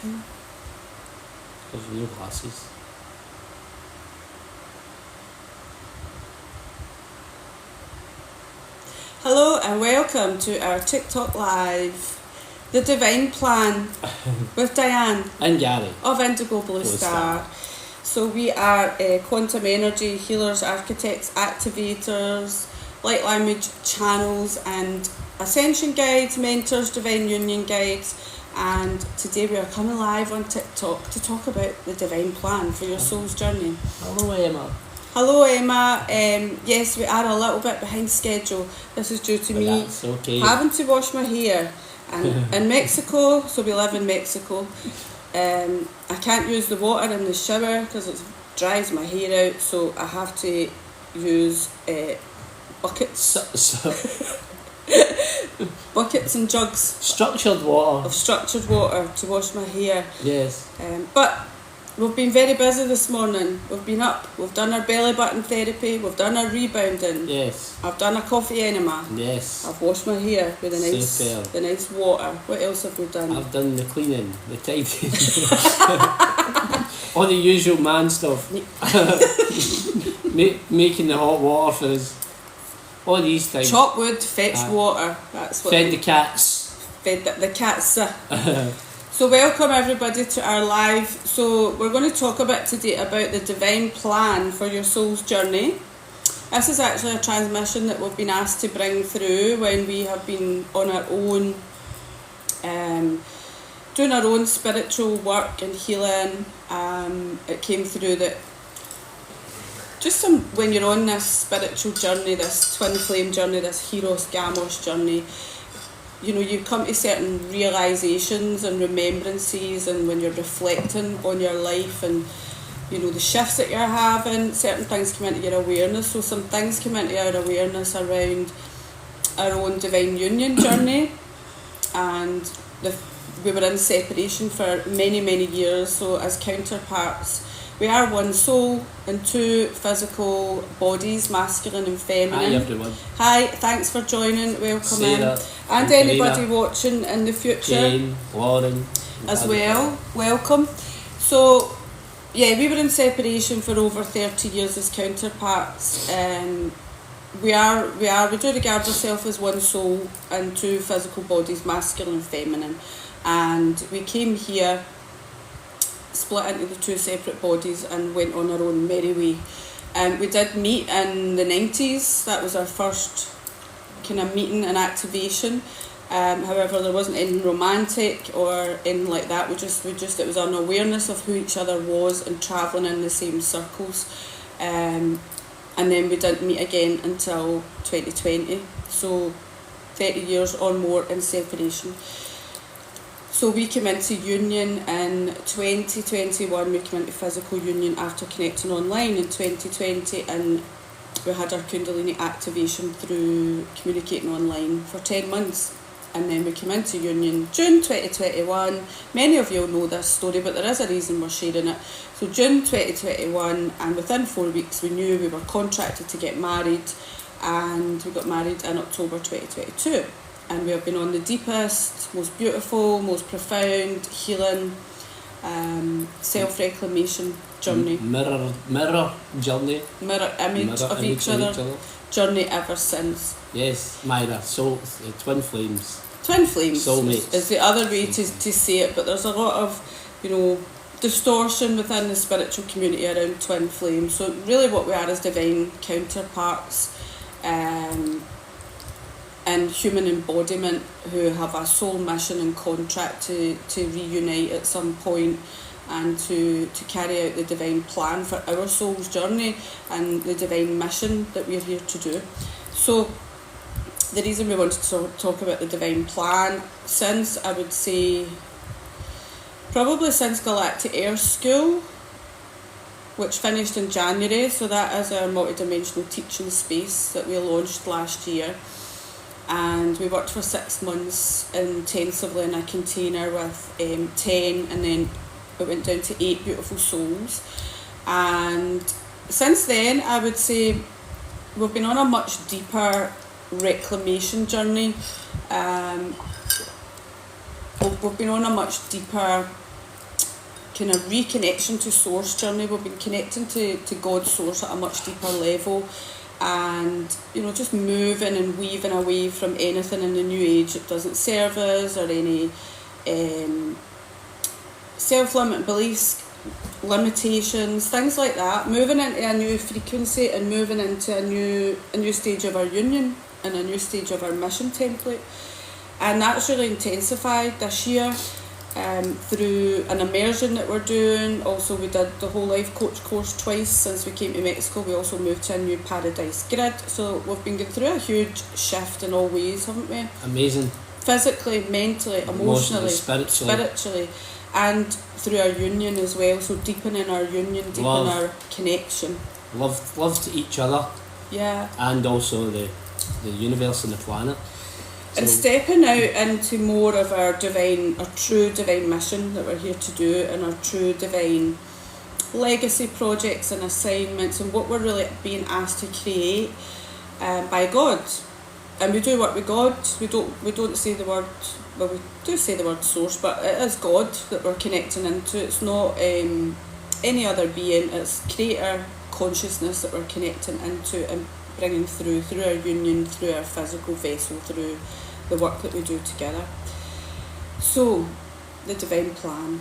There's no glasses. Hello and welcome to our TikTok Live, The Divine Plan with Diane And Garry. of Indigo Blue Star. So we are quantum energy healers, architects, activators, light language channels and ascension guides, mentors, divine union guides. And today we are coming live on TikTok to talk about the divine plan for your soul's journey. Hello, Emma. Hello Emma, yes we are a little bit behind schedule. This is due to me having to wash my hair. And in Mexico, so we live in Mexico, I can't use the water in the shower because it dries my hair out, so I have to use buckets. Buckets and jugs. Structured water. Of structured water to wash my hair. Yes. But we've been very busy this morning. We've been up. We've done our belly button therapy. We've done our rebounding. Yes. I've done a coffee enema. Yes. I've washed my hair with the nice water. What else have we done? I've done the cleaning, the tidying. All the usual man stuff. Making the hot water for us. All these things. Chop wood, fetch water. That's what. Fed the cats. Fed the cats. So welcome everybody to our live. So we're going to talk a bit today about the divine plan for your soul's journey. This is actually a transmission that we've been asked to bring through when we have been on our own, doing our own spiritual work and healing. It came through that just when you're on this spiritual journey, this twin flame journey, this hieros gamos journey, you know, you come to certain realizations and remembrances, and when you're reflecting on your life and, you know, the shifts that you're having, certain things come into your awareness. So some things come into our awareness around our own divine union journey, and we were in separation for many, many years. So as counterparts, we are one soul and two physical bodies, masculine and feminine. Hi everyone. Hi, thanks for joining. Welcome Sarah, in. And anybody watching in the future. Jane, Lauren. As well. Welcome. So, yeah, we were in separation for over 30 years as counterparts. We do regard ourselves as one soul and two physical bodies, masculine and feminine. And we came here, split into the two separate bodies and went on our own merry way. We did meet in the 90s. That was our first kind of meeting and activation. However, there wasn't anything romantic or anything like that. We just it was an awareness of who each other was and travelling in the same circles. And then we didn't meet again until 2020. So 30 years or more in separation. So we came into union in 2021, we came into physical union after connecting online in 2020, and we had our Kundalini activation through communicating online for 10 months. And then we came into union June 2021. Many of you will know this story, but there is a reason we're sharing it. So June 2021, and within 4 weeks we knew we were contracted to get married, and we got married in October 2022. And we have been on the deepest, most beautiful, most profound healing, self-reclamation journey. Mirror journey. Mirror image of each other journey ever since. Yes, Myra, so twin flames. Twin flames Soulmates. is the other way to say it, but there's a lot of, you know, distortion within the spiritual community around twin flames. So really what we are is divine counterparts, and human embodiment who have a soul mission and contract to reunite at some point and to carry out the divine plan for our soul's journey and the divine mission that we're here to do. So the reason we wanted to talk about the divine plan, since I would say probably since Galactic Air School, which finished in January, so that is our multidimensional teaching space that we launched last year. And we worked for 6 months intensively in a container with 10, and then it went down to 8 beautiful souls. And since then, I would say we've been on a much deeper reclamation journey. We've been on a much deeper kind of reconnection to source journey. We've been connecting to God's source at a much deeper level, and just moving and weaving away from anything in the new age that doesn't serve us, or any self-limiting beliefs, limitations, things like that, moving into a new frequency and moving into a new stage of our union and a new stage of our mission template. And that's really intensified this year through an immersion that we're doing. Also, we did the whole life coach course twice since we came to Mexico. We also moved to a new paradise grid, so we've been going through a huge shift in all ways, haven't we? Amazing. Physically, mentally, emotionally, spiritually, and through our union as well. So deepening our union, deepening our connection. Love to each other. Yeah. And also the universe and the planet. And stepping out into more of our true divine mission that we're here to do, and our true divine legacy projects and assignments, and what we're really being asked to create by God. And we do work with God. We don't say the word, well, we do say the word source, but it is God that we're connecting into. It's not any other being. It's creator consciousness that we're connecting into and bringing through our union, through our physical vessel, through the work that we do together. So, the divine plan.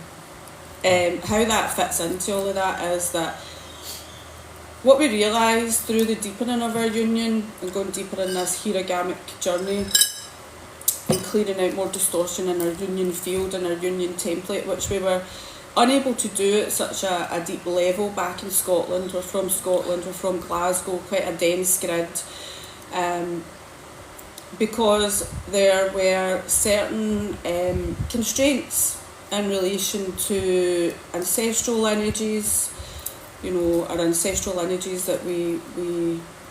How that fits into all of that is that what we realise through the deepening of our union and going deeper in this hierogamic journey and clearing out more distortion in our union field and our union template, which we were unable to do at such a deep level back in Scotland. We're from Scotland, we're from Glasgow, quite a dense grid, because there were certain constraints in relation to ancestral lineages, our ancestral lineages that we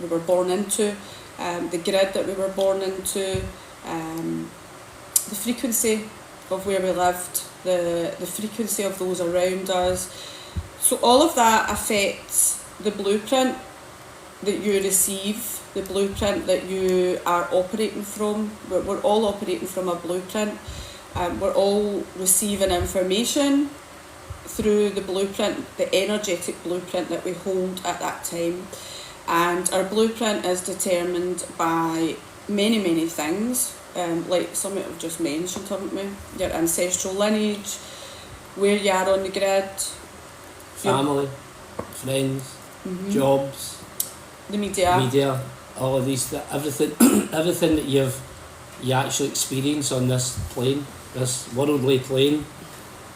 were born into, the grid that we were born into, the frequency of where we lived, the frequency of those around us. So all of that affects the blueprint that you receive, the blueprint that you are operating from. We're all operating from a blueprint. We're all receiving information through the blueprint, the energetic blueprint that we hold at that time. And our blueprint is determined by many, many things. Like some of we've just mentioned, haven't we? Your ancestral lineage, where you are on the grid, family, friends, jobs, the media, all of these, everything that you actually experience on this plane, this worldly plane.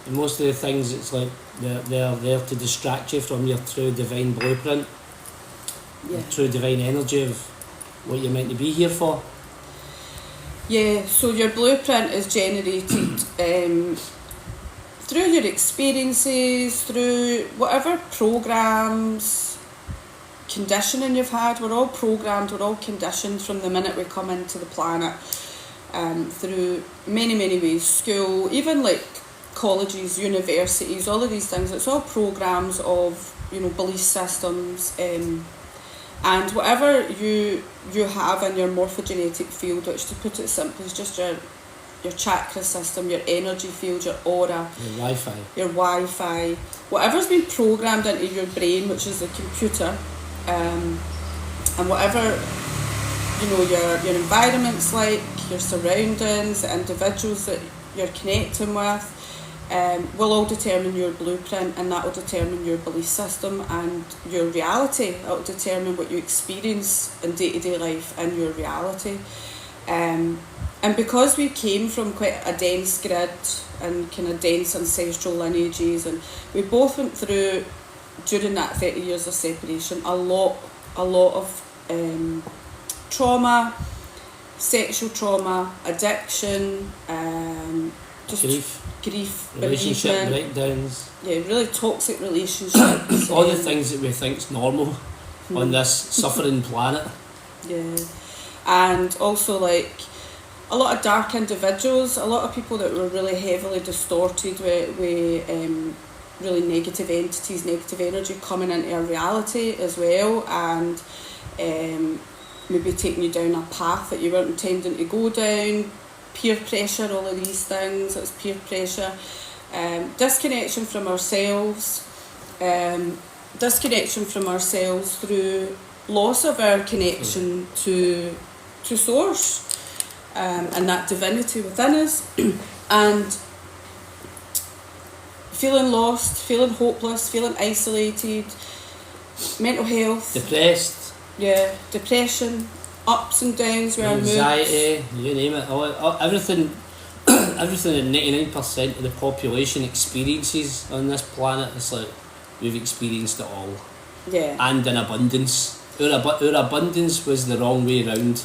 And most of the things, it's like they're there to distract you from your true divine blueprint, the true divine energy of what you're meant to be here for. Yeah, so your blueprint is generated through your experiences, through whatever programs, conditioning you've had. We're all programmed, we're all conditioned from the minute we come into the planet, through many, many ways. School, even like colleges, universities, all of these things, it's all programs of, belief systems, and whatever you have in your morphogenetic field, which, to put it simply, is just your chakra system, your energy field, your aura, your Wi-Fi, whatever's been programmed into your brain, which is the computer, and whatever your environment's like, your surroundings, the individuals that you're connecting with, will all determine your blueprint, and that will determine your belief system and your reality. It will determine what you experience in day-to-day life in your reality. And because we came from quite a dense grid and kind of dense ancestral lineages, and we both went through, during that 30 years of separation, a lot of trauma, sexual trauma, addiction, just grief, relationship breakdowns. Yeah, really toxic relationships. All the things that we think's normal on this suffering planet. Yeah, and also like a lot of dark individuals, a lot of people that were really heavily distorted with really negative entities, negative energy coming into our reality as well, and maybe taking you down a path that you weren't intending to go down. Peer pressure, all of these things, it's peer pressure. Disconnection from ourselves, through loss of our connection to source, and that divinity within us, and feeling lost, feeling hopeless, feeling isolated, mental health, depression, ups and downs with our moods, anxiety, you name it, everything that 99% of the population experiences on this planet. It's like we've experienced it all, and in abundance. Our abundance was the wrong way round.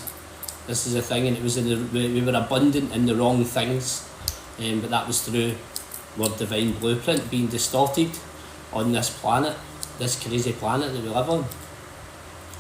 This is the thing, and it was we were abundant in the wrong things, but that was through our divine blueprint being distorted on this planet, this crazy planet that we live on.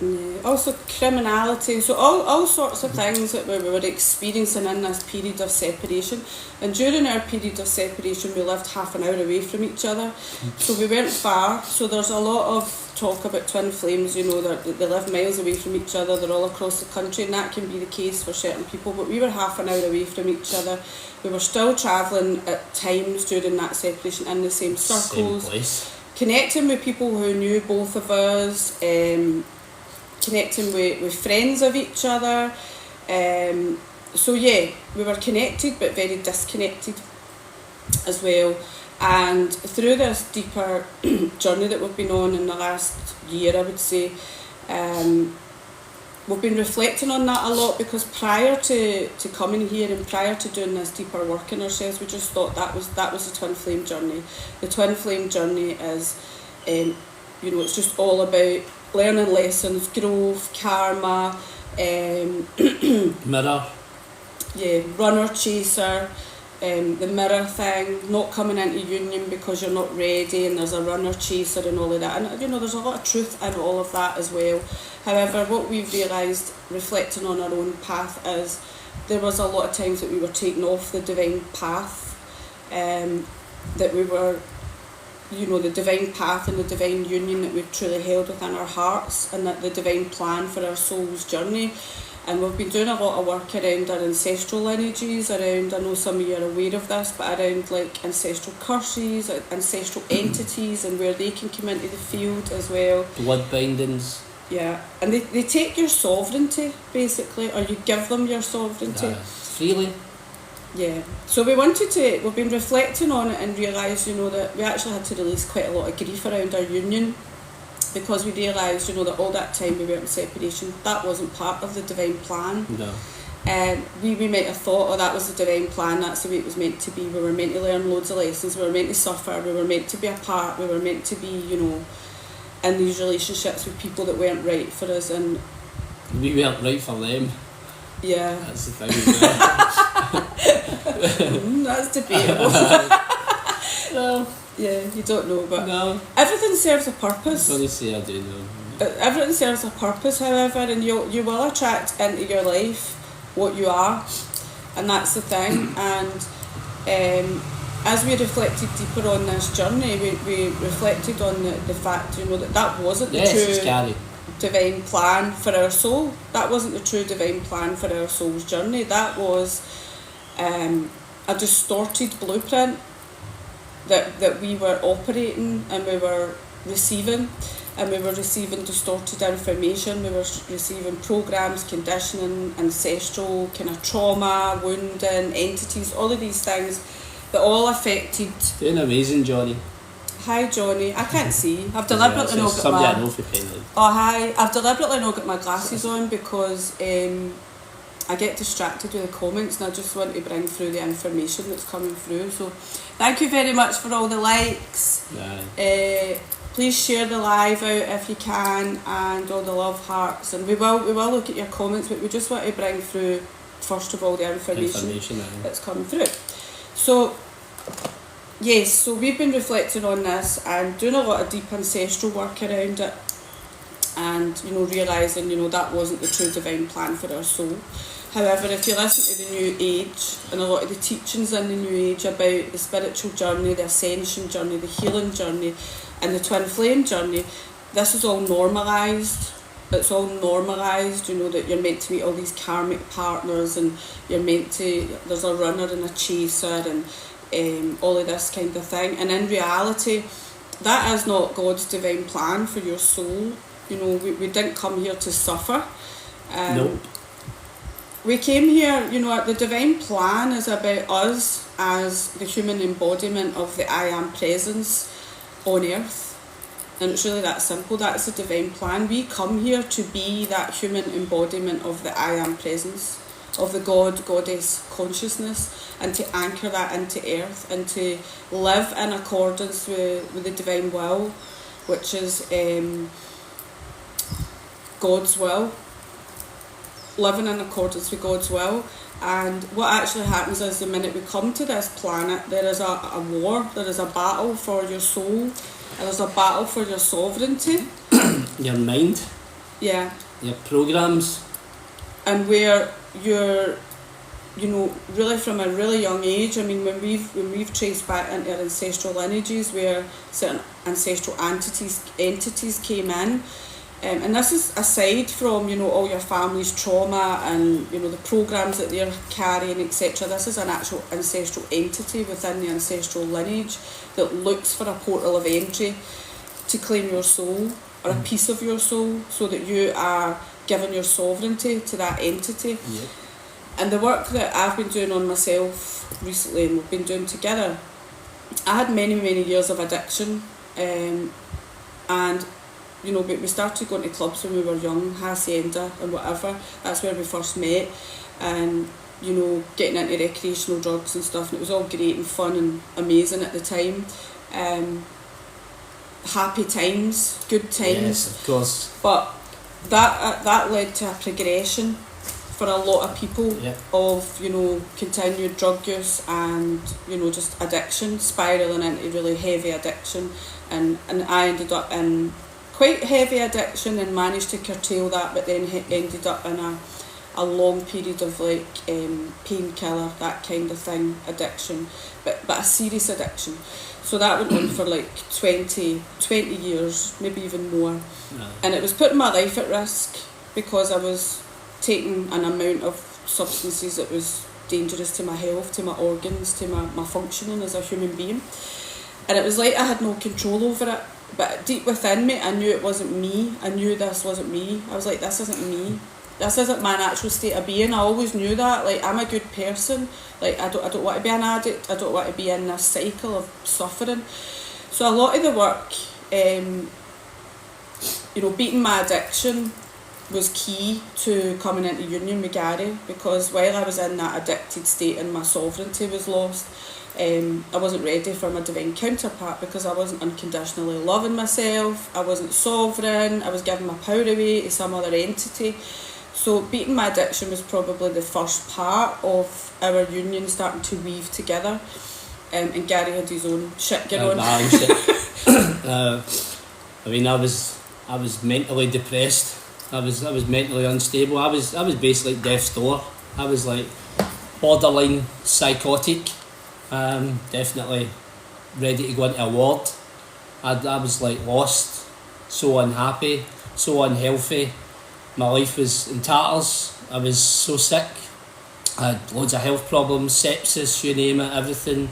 Yeah. Also criminality, so all sorts of things that we were experiencing in this period of separation. And during our period of separation we lived half an hour away from each other, so we weren't far. So there's a lot of talk about twin flames, you know, that they live miles away from each other, they're all across the country, and that can be the case for certain people, but we were half an hour away from each other. We were still travelling at times during that separation in the same circles, same place, connecting with people who knew both of us, connecting with friends of each other. So yeah, we were connected but very disconnected as well. And through this deeper journey that we've been on in the last year, I would say, we've been reflecting on that a lot, because prior to coming here and prior to doing this deeper work in ourselves, we just thought that was the twin flame journey. The twin flame journey is, you know, it's just all about learning lessons, growth, karma, mirror. Yeah, runner, chaser, the mirror thing, not coming into union because you're not ready, and there's a runner, chaser and all of that. And you know, there's a lot of truth in all of that as well. However, what we've realised, reflecting on our own path, is there was a lot of times that we were taken off the divine path, that we were, you know, the divine path and the divine union that we've truly held within our hearts, and that the divine plan for our soul's journey. And we've been doing a lot of work around our ancestral lineages, around, I know some of you are aware of this, but around like ancestral curses, ancestral entities, and where they can come into the field as well. Blood bindings. Yeah, and they take your sovereignty, basically, or you give them your sovereignty. Freely. Yeah, so we've been reflecting on it and realised, you know, that we actually had to release quite a lot of grief around our union, because we realised, you know, that all that time we were in separation, that wasn't part of the divine plan. No. We might have thought, oh, that was the divine plan, that's the way it was meant to be. We were meant to learn loads of lessons, we were meant to suffer, we were meant to be apart, we were meant to be, you know, in these relationships with people that weren't right for us, and we weren't right for them. Yeah. That's the thing. That's debatable. No. Yeah, you don't know, but no. Everything serves a purpose. I'm going to say I do know. Everything serves a purpose, however, and you will attract into your life what you are, and that's the thing. And as we reflected deeper on this journey, we reflected on the fact, you know, that wasn't the true divine plan for our soul. That wasn't the true divine plan for our soul's journey. That was a distorted blueprint that we were operating, and we were receiving. And we were receiving distorted information, we were receiving programs, conditioning, ancestral kind of trauma, wounding, entities, all of these things that all affected. Doing amazing, Johnny. Hi, Johnny. I can't see. I've deliberately not got I know for Penny. Oh, hi. I've deliberately not got my glasses on because I get distracted with the comments, and I just want to bring through the information that's coming through. So, thank you very much for all the likes. Yeah. Please share the live out if you can, and all the love hearts, and we will look at your comments, but we just want to bring through first of all the information that's coming through. So yes, so we've been reflecting on this and doing a lot of deep ancestral work around it, and you know, realising, you know, that wasn't the true divine plan for our soul. However, if you listen to the New Age and a lot of the teachings in the New Age about the spiritual journey, the ascension journey, the healing journey, and the twin flame journey, this is all normalised. It's all normalised, you know, that you're meant to meet all these karmic partners, and you're meant to, there's a runner and a chaser, and all of this kind of thing. And in reality, that is not God's divine plan for your soul. You know, we didn't come here to suffer. Nope. We came here, you know, the divine plan is about us as the human embodiment of the I Am presence on earth. And it's really that simple. That's the divine plan. We come here to be that human embodiment of the I Am presence, of the Goddess consciousness, and to anchor that into earth and to live in accordance with the divine will, which is God's will. Living in accordance with God's will. And what actually happens is the minute we come to this planet, there is a war, there is a battle for your soul, and there's a battle for your sovereignty. Your mind. Yeah. Your programs. And where you're, you know, really from a really young age, I mean, when we've traced back into our ancestral lineages where certain ancestral entities came in, and this is aside from, you know, all your family's trauma and, you know, the programs that they're carrying, etc. This is an actual ancestral entity within the ancestral lineage that looks for a portal of entry to claim your soul or a piece of your soul, so that you are giving your sovereignty to that entity. Yep. And the work that I've been doing on myself recently, and we've been doing together, I had many years of addiction, and you know, we started going to clubs when we were young, Hacienda and whatever. That's where we first met, and, you know, getting into recreational drugs and stuff, and it was all great and fun and amazing at the time. Happy times, good times. Yes, of course. But that led to a progression for a lot of people. Yep. Of, you know, continued drug use and, you know, just addiction, spiralling into really heavy addiction, and I ended up in quite heavy addiction and managed to curtail that, but then ended up in a long period of like painkiller, that kind of thing, addiction, but a serious addiction. So that went on for like 20 years, maybe even more. No. And it was putting my life at risk because I was taking an amount of substances that was dangerous to my health, to my organs, to my functioning as a human being. And it was like I had no control over it. But deep within me, I knew it wasn't me. I knew this wasn't me. I was like, this isn't me. This isn't my natural state of being. I always knew that. Like, I'm a good person. Like, I don't want to be an addict. I don't want to be in this cycle of suffering. So a lot of the work, you know, beating my addiction was key to coming into union with Garry, because while I was in that addicted state and my sovereignty was lost, I wasn't ready for my divine counterpart, because I wasn't unconditionally loving myself, I wasn't sovereign, I was giving my power away to some other entity. So beating my addiction was probably the first part of our union starting to weave together, and Garry had his own shit going on. I mean, I was mentally depressed. I was mentally unstable. I was basically death's door. I was like borderline psychotic. Definitely ready to go into a ward. I was like lost, so unhappy, so unhealthy. My life was in tatters. I was so sick. I had loads of health problems, sepsis, you name it, everything.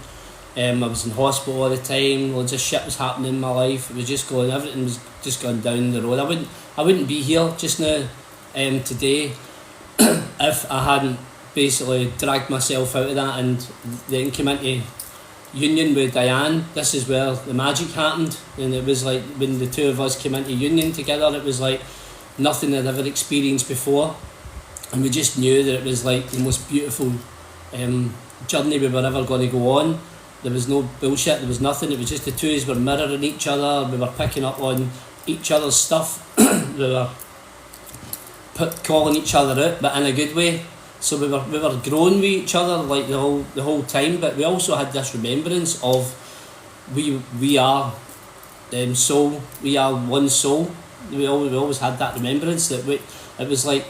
I was in hospital all the time. Loads of shit was happening in my life. It was just going, everything was just going down the road. I wouldn't be here just now, today, if I hadn't basically dragged myself out of that and then came into union with Diane. This is where the magic happened, and it was like when the two of us came into union together, it was like nothing I'd ever experienced before, and we just knew that it was like the most beautiful journey we were ever going to go on. There was no bullshit, there was nothing. It was just the two of us were mirroring each other, we were picking up on each other's stuff, we were calling each other out, but in a good way. So we were growing with each other like the whole time, but we also had this remembrance of we are soul, we are one soul. We always had that remembrance that it was like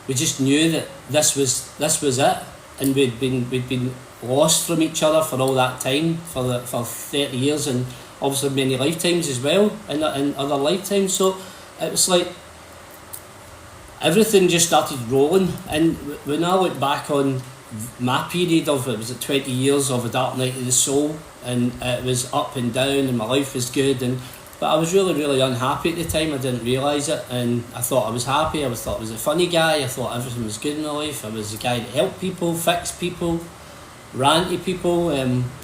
we just knew that this was it, and we'd been lost from each other for all that time, for 30 years, and obviously many lifetimes as well, in other lifetimes. So it was like everything just started rolling, and when I look back on my period of it was at 20 years of a dark night of the soul, and it was up and down, and my life was good, but I was really unhappy at the time. I didn't realise it, and I thought I was happy. Thought I was a funny guy. I thought everything was good in my life. I was a guy that helped people, fixed people, ran to people,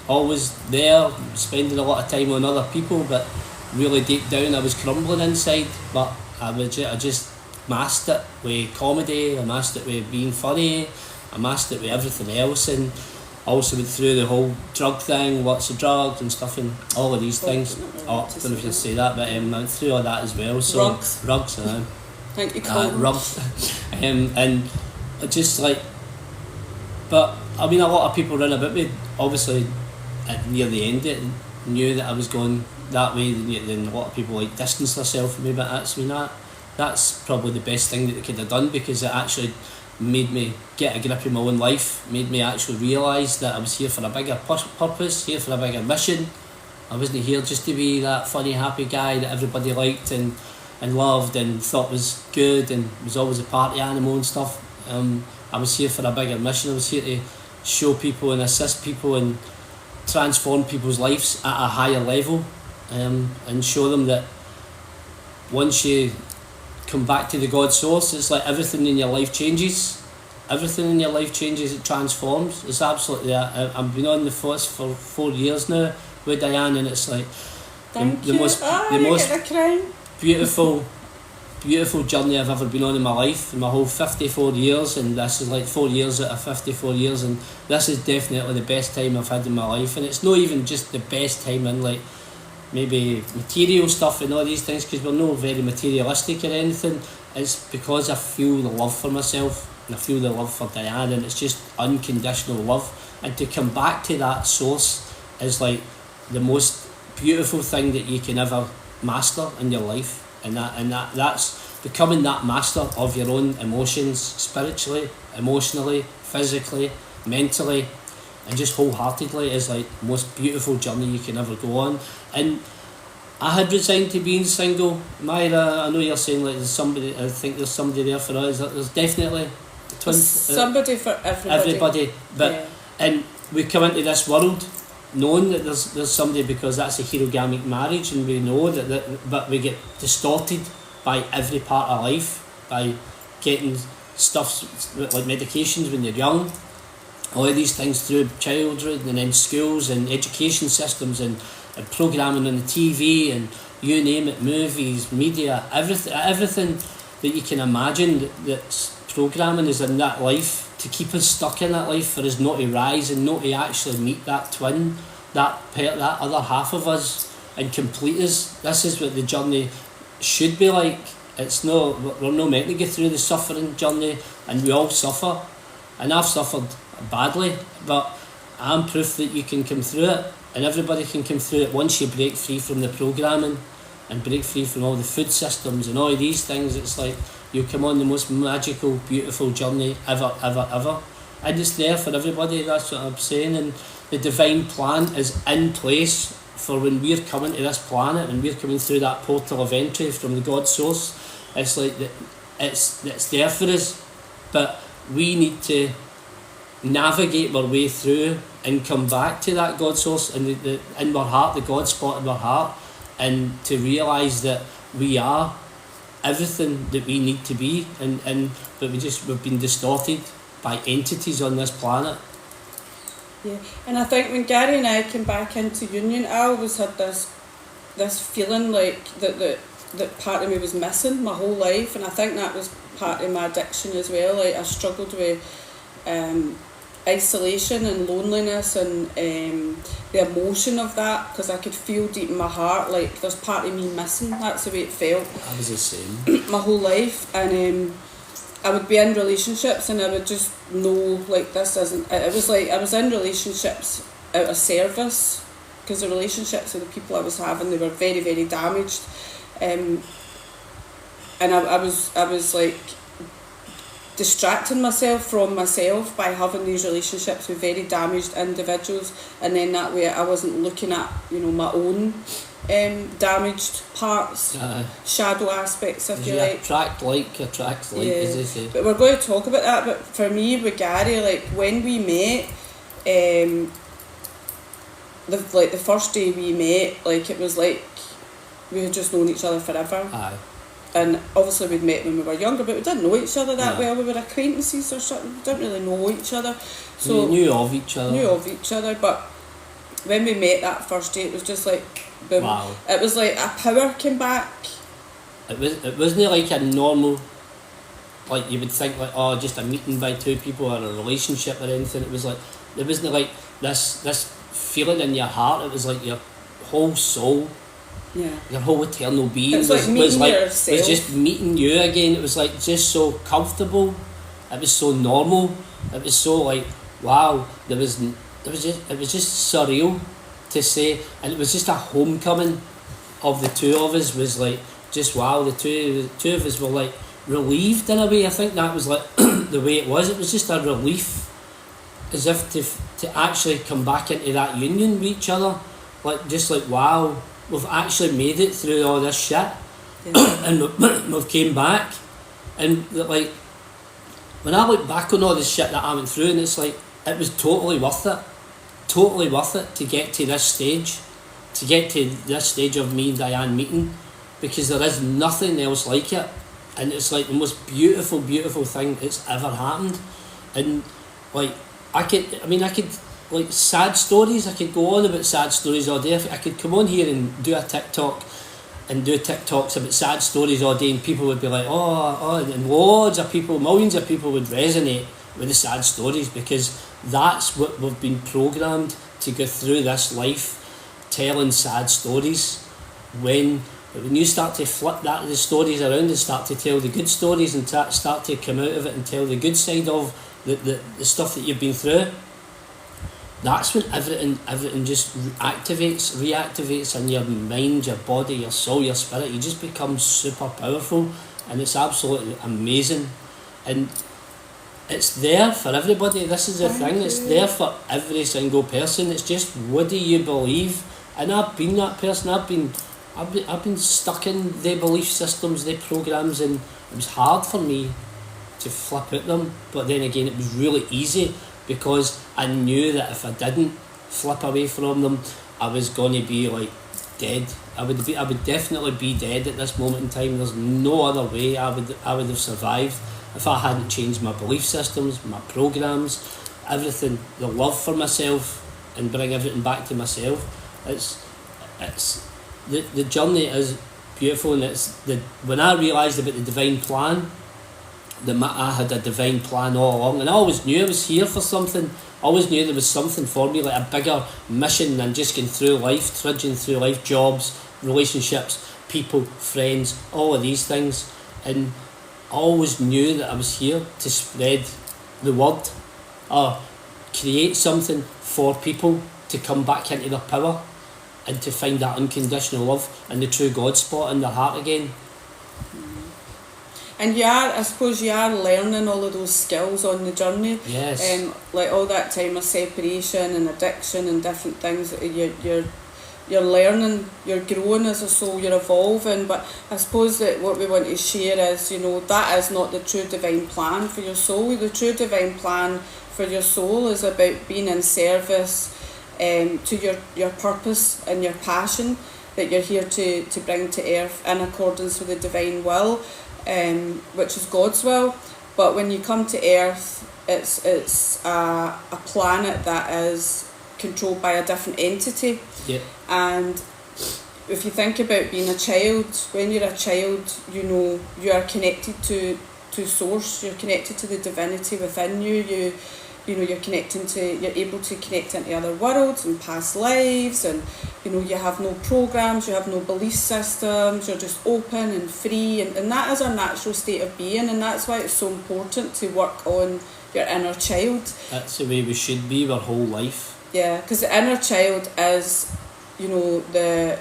always there, spending a lot of time on other people, but really deep down I was crumbling inside. But I just masked it with comedy, I masked it with being funny, I masked it with everything else, and I also went through the whole drug thing, lots of drugs and stuff, and all of these things. I don't know if you'll say that, but I went through all that as well. So rugs, I think you call them. Rugs, and I just like, but I mean, a lot of people around about me, obviously, near the end, it knew that I was going that way. Then a lot of people like distanced themselves from me, but that's probably the best thing that they could have done, because it actually made me get a grip of my own life, made me actually realise that I was here for a bigger purpose, here for a bigger mission. I wasn't here just to be that funny, happy guy that everybody liked and loved and thought was good and was always a party animal and stuff. I was here for a bigger mission. I was here to show people and assist people and transform people's lives at a higher level, and show them that once you come back to the God source, it's like everything in your life changes. Everything in your life changes, it transforms. It's absolutely that. I've been on the force for 4 years now with Diane, and it's like the most beautiful journey I've ever been on in my life, in my whole 54 years, and this is like 4 years out of 54 years, and this is definitely the best time I've had in my life. And it's not even just the best time in like maybe material stuff and all these things, because we're not very materialistic or anything. It's because I feel the love for myself and I feel the love for Diane, and it's just unconditional love. And to come back to that source is like the most beautiful thing that you can ever master in your life, and that's becoming that master of your own emotions, spiritually, emotionally, physically, mentally, and just wholeheartedly is like the most beautiful journey you can ever go on. And I had resigned to being single. Myra, I know you're saying like there's somebody, I think there's somebody there for us. There's definitely somebody for everybody. But yeah. And we come into this world knowing that there's somebody, because that's a hierogamic marriage, and we know that but we get distorted by every part of life, by getting stuff like medications when you're young, all of these things through childhood, and then schools and education systems and programming on the TV and you name it, movies, media, everything that you can imagine that's programming is in that life to keep us stuck in that life, for us not to rise and not to actually meet that twin, that other half of us, and complete us. This is what the journey should be like. It's no, we're not meant to get through the suffering journey, and we all suffer, and I've suffered badly, but I'm proof that you can come through it, and everybody can come through it once you break free from the programming and break free from all the food systems and all of these things. It's like you come on the most magical, beautiful journey ever, and it's there for everybody. That's what I'm saying. And the divine plan is in place for when we're coming to this planet and we're coming through that portal of entry from the God source. It's like it's there for us, but we need to navigate our way through and come back to that God source and in our heart, the God spot in our heart, and to realise that we are everything that we need to be, and but we've been distorted by entities on this planet. Yeah, and I think when Garry and I came back into union, I always had this feeling like that part of me was missing my whole life, and I think that was part of my addiction as well. Like I struggled with isolation and loneliness and the emotion of that, because I could feel deep in my heart like there's part of me missing. That's the way it felt. I was the same. My whole life, and I would be in relationships and I would just know like this isn't. It was like I was in relationships out of service, because the relationships with the people I was having, they were very, very damaged, and I was like distracting myself from myself by having these relationships with very damaged individuals, and then that way I wasn't looking at my own damaged parts, shadow aspects, if you like. Attracts like, as they say. But we're going to talk about that. But for me, with Garry, like when we met, the first day we met, like it was like we had just known each other forever. Aye. And obviously we'd met when we were younger, but we didn't know each other that well. We were acquaintances or something. We didn't really know each other. So we knew of each other. But when we met that first day, it was just like boom. Wow. It was like a power came back. It wasn't like a normal, like you would think like, oh, just a meeting by two people or a relationship or anything. It was like, it wasn't like this feeling in your heart. It was like your whole soul. Yeah. Your whole eternal being was just meeting you again. It was like just so comfortable. It was so normal. It was so like, wow. It was just surreal to say, and it was just a homecoming of the two of us. Was like just wow. The two of us were like relieved in a way. I think that was like the way it was. It was just a relief, as if to actually come back into that union with each other. Like just like wow. We've actually made it through all this shit, and we've came back, and like when I look back on all this shit that I went through, and it's like it was totally worth it to get to this stage of me and Diane meeting, because there is nothing else like it, and it's like the most beautiful thing that's ever happened, and like I could like sad stories, I could go on about sad stories all day. I could come on here and do a TikTok and do TikToks about sad stories all day, and people would be like, oh, and loads of people, millions of people would resonate with the sad stories, because that's what we've been programmed to go through this life, telling sad stories. When you start to flip the stories around and start to tell the good stories and start to come out of it and tell the good side of the stuff that you've been through, that's when everything just reactivates in your mind, your body, your soul, your spirit. You just become super powerful, and it's absolutely amazing. And it's there for everybody. This is the thing. It's there for every single person. It's just, what do you believe? And I've been that person. I've been stuck in the belief systems, the programs, and it was hard for me to flip at them. But then again, it was really easy, because I knew that if I didn't flip away from them, I was going to be like dead. I would definitely be dead at this moment in time. There's no other way I would have survived if I hadn't changed my belief systems, my programs, everything, the love for myself, and bring everything back to myself. It's the journey is beautiful, and when I realised about the divine plan, I had a divine plan all along, and I always knew I was here for something. I always knew there was something for me, like a bigger mission than just going through life, trudging through life, jobs, relationships, people, friends, all of these things. And I always knew that I was here to spread the word, create something for people to come back into their power and to find that unconditional love and the true God spot in their heart again. And I suppose you are learning all of those skills on the journey. Yes. Like all that time of separation and addiction and different things that you're learning, you're growing as a soul, you're evolving. But I suppose that what we want to share is, that is not the true divine plan for your soul. The true divine plan for your soul is about being in service to your purpose and your passion that you're here to bring to earth in accordance with the divine will. Which is God's will, but when you come to Earth, it's a planet that is controlled by a different entity. Yeah. And if you think about being a child, when you're a child, you are connected to Source. You're connected to the divinity within you. You're you're able to connect into other worlds and past lives, and you have no programs, you have no belief systems, you're just open and free, and that is our natural state of being, and that's why it's so important to work on your inner child. That's the way we should be our whole life. Yeah, because the inner child is, the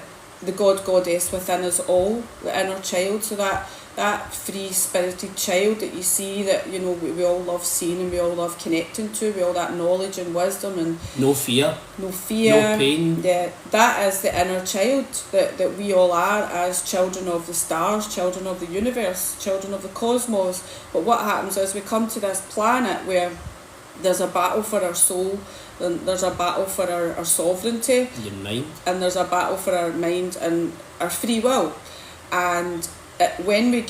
God goddess within us all, the inner child, so that that free-spirited child that you see, that, you know, we all love seeing and we all love connecting to, with all that knowledge and wisdom and no fear, no pain. Yeah, that is the inner child that we all are as children of the stars, children of the universe, children of the cosmos. But what happens is we come to this planet where there's a battle for our soul, and there's a battle for our sovereignty, your mind, and there's a battle for our mind and our free will. And when we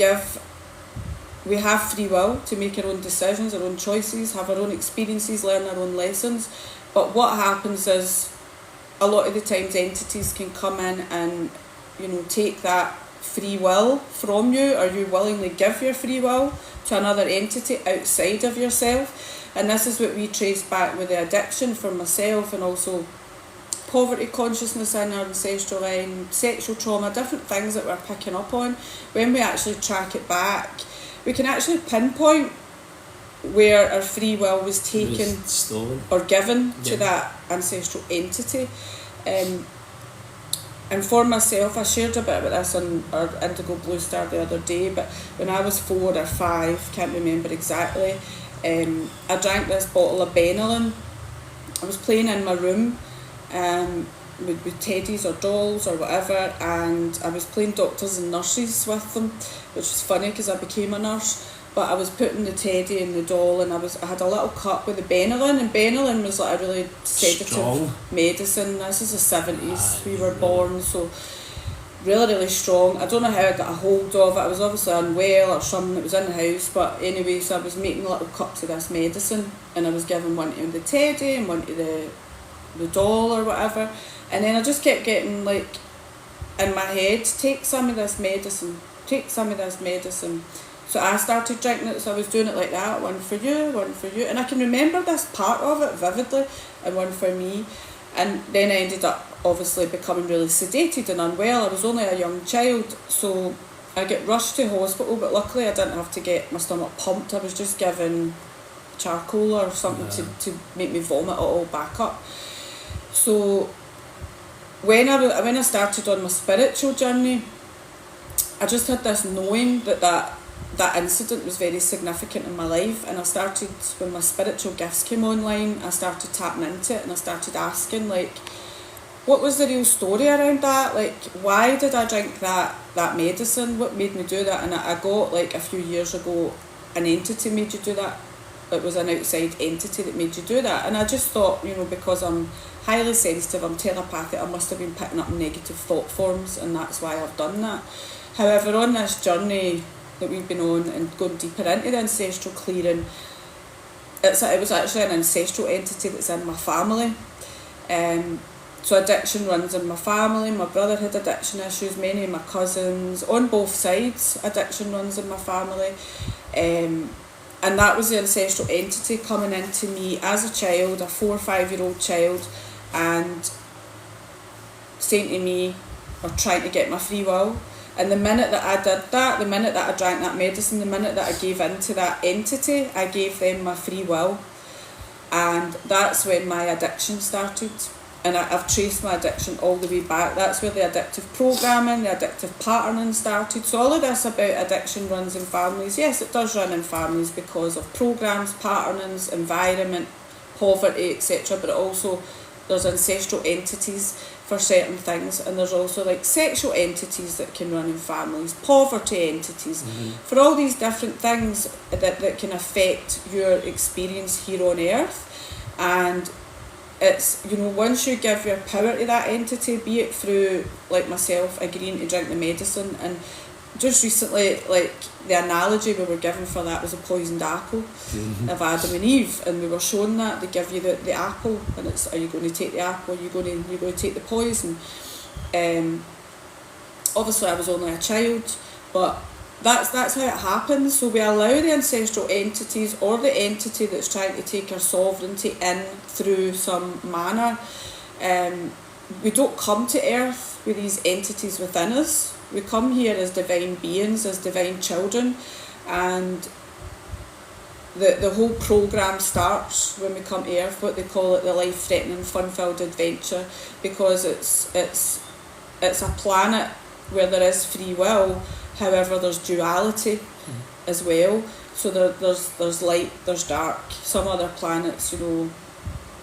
have free will to make our own decisions, our own choices, have our own experiences, learn our own lessons. But what happens is, a lot of the times entities can come in and, you know, take that free will from you, or you willingly give your free will to another entity outside of yourself. And this is what we trace back with the addiction for myself, and also poverty consciousness in our ancestral line, sexual trauma, different things that we're picking up on. When we actually track it back, we can actually pinpoint where our free will was taken or given to that ancestral entity. And for myself, I shared a bit about this on our Indigo Blue Star the other day, but when I was 4 or 5, can't remember exactly, I drank this bottle of Benylin. I was playing in my room with teddies or dolls or whatever, and I was playing doctors and nurses with them, which was funny because I became a nurse. But I was putting the teddy and the doll, and I had a little cup with the Benylin, and Benylin was like a really sedative medicine. This is the 70s, we were born, so really strong. I don't know how I got a hold of it. I was obviously unwell or something that was in the house, but anyway, so I was making little cups of this medicine, and I was giving one to the teddy and one to the doll or whatever. And then I just kept getting, like, in my head, take some of this medicine, take some of this medicine. So I started drinking it, so I was doing it like that, one for you, one for you. And I can remember this part of it vividly, and one for me. And then I ended up obviously becoming really sedated and unwell. I was only a young child, so I get rushed to hospital, but luckily I didn't have to get my stomach pumped. I was just given charcoal or something to make me vomit it all back up. So when I started on my spiritual journey, I just had this knowing that incident was very significant in my life, and I started, when my spiritual gifts came online, I started tapping into it, and I started asking, like, what was the real story around that? Like, why did I drink that medicine? What made me do that? And I got, like, a few years ago, an entity made you do that. It was an outside entity that made you do that. And I just thought, you know, because I'm highly sensitive, I'm telepathic, I must have been picking up negative thought forms, and that's why I've done that. However, on this journey that we've been on and going deeper into the ancestral clearing, it was actually an ancestral entity that's in my family. So addiction runs in my family. My brother had addiction issues, many of my cousins, on both sides, addiction runs in my family. And that was the ancestral entity coming into me as a child, a 4 or 5 year old child, and saying to me, or trying to get my free will. And the minute that I did that, the minute that I drank that medicine, the minute that I gave in to that entity, I gave them my free will. And that's when my addiction started. And I've traced my addiction all the way back. That's where the addictive programming, the addictive patterning started. So all of this about addiction runs in families. Yes, it does run in families because of programs, patternings, environment, poverty, etc. But also there's ancestral entities for certain things, and there's also like sexual entities that can run in families, poverty entities, for all these different things that can affect your experience here on earth. And it's, you know, once you give your power to that entity, be it through, like myself, agreeing to drink the medicine, and just recently, like, the analogy we were given for that was a poisoned apple of Adam and Eve, and we were shown that they give you the apple, and it's, are you going to take the apple, you're going to take the poison. Obviously I was only a child, but that's how it happens. So we allow the ancestral entities, or the entity that's trying to take our sovereignty in through some manner. We don't come to earth with these entities within us. We come here as divine beings, as divine children, and the whole programme starts when we come to earth, what they call it, the life-threatening, fun-filled adventure, because it's a planet where there is free will. However, there's duality as well. So there's light, there's dark. Some other planets,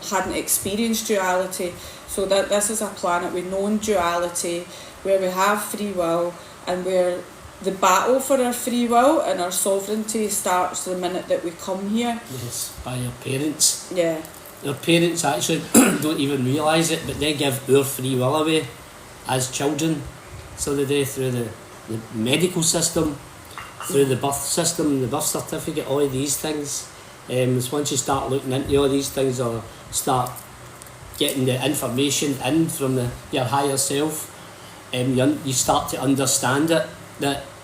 hadn't experienced duality. So that this is a planet with known duality, where we have free will, and where the battle for our free will and our sovereignty starts the minute that we come here. Yes, by our parents. Yeah. Our parents actually don't even realise it, but they give our free will away as children. So they do through the medical system, through the birth system, the birth certificate, all of these things. It's once you start looking into all these things, or start getting the information in from your higher self, you start to understand it.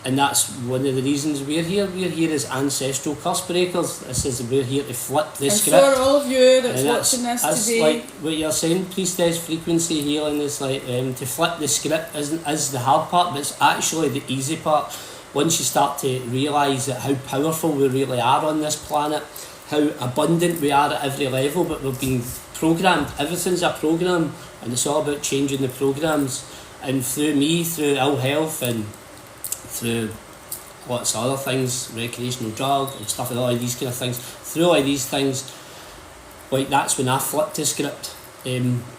And that's one of the reasons we're here. We're here as ancestral curse breakers. This is, we're here to flip the script. And for all of you that's watching this today, like what you're saying, priestess frequency healing is like to flip the script is the hard part, but it's actually the easy part. Once you start to realise that how powerful we really are on this planet, how abundant we are at every level, but we've been programmed. Everything's a program, and it's all about changing the programs. And through me, through ill health and through lots of other things, recreational drug and stuff like all of these kind of things, through all of these things, like that's when I flipped the script,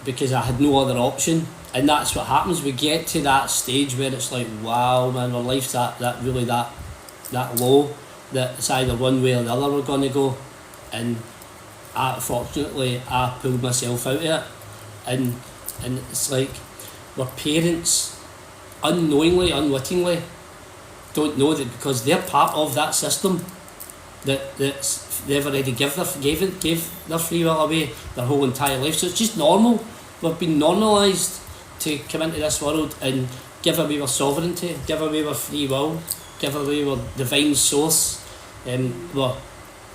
because I had no other option. And that's what happens. We get to that stage where it's like, wow, man, our life's that low, that it's either one way or the other we're going to go. And fortunately, I pulled myself out of it. And it's like, our parents, unknowingly, unwittingly, don't know that because they're part of that system, they've already gave their free will away their whole entire life. So it's just normal. We've been normalised to come into this world and give away our sovereignty, give away our free will, give away our divine source, we're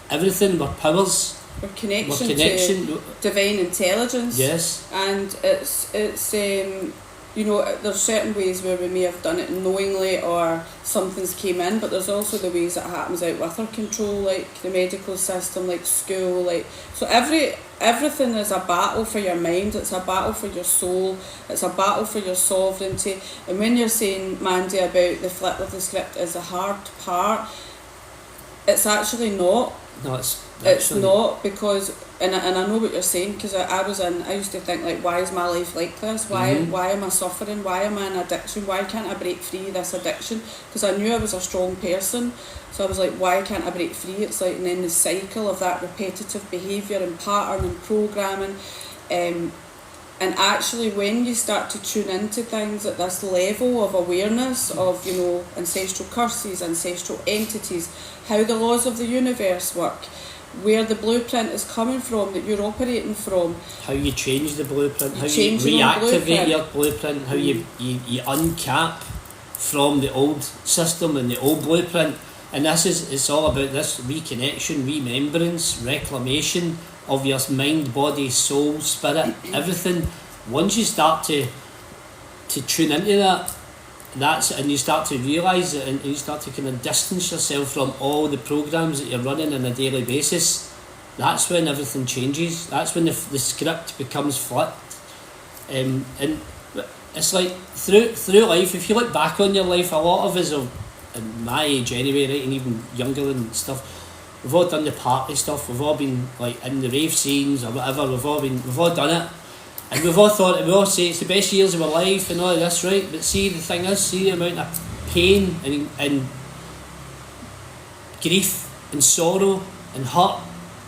everything, we're powers, we're connection to divine intelligence. Yes. And it's there's certain ways where we may have done it knowingly or something's came in, but there's also the ways that happens out with our control, like the medical system, like school, so everything is a battle for your mind, it's a battle for your soul, it's a battle for your sovereignty. And when you're saying, Mandy, about the flip of the script is the hard part, it's actually not. No, it's not, because and I know what you're saying, because I used to think, like, why is my life like this? Why am I suffering? Why am I in addiction? Why can't I break free of this addiction? Because I knew I was a strong person, so I was like, why can't I break free? It's like, and then the cycle of that repetitive behaviour and pattern and programming, and actually when you start to tune into things at this level of awareness of, ancestral curses, ancestral entities, how the laws of the universe work, where the blueprint is coming from that you're operating from, how you change the blueprint, how you reactivate your blueprint, how you uncap from the old system and the old blueprint. And it's all about this reconnection, remembrance, reclamation of your mind, body, soul, spirit, everything. Once you start to tune into that, and you start to realise it, and you start to kind of distance yourself from all the programs that you're running on a daily basis, that's when everything changes. That's when the script becomes flipped. And it's like through life, if you look back on your life, a lot of us, in my age anyway, right, and even younger and stuff, we've all done the party stuff, we've all been like in the rave scenes or whatever, we've all done it. And we all say it's the best years of our life and all of this, right? But see, the thing is, see the amount of pain and grief and sorrow and hurt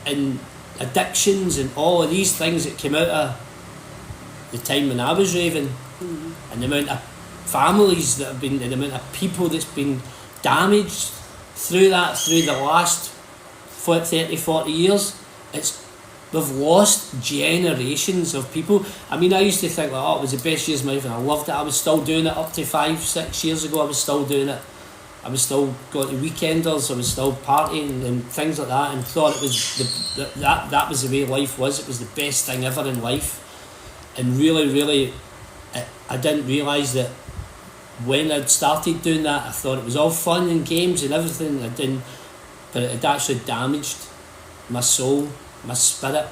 and addictions and all of these things that came out of the time when I was raving, and the amount of families that have been, the amount of people that's been damaged through the last 30, 40 years, we've lost generations of people. I mean, I used to think, like, it was the best years of my life and I loved it. I was still doing it up to 5-6 years ago. I was still doing it. I was still going to weekenders. I was still partying and things like that, and thought it was that was the way life was. It was the best thing ever in life. And really, I didn't realise that when I'd started doing that, I thought it was all fun and games and everything. But it had actually damaged my soul, my spirit,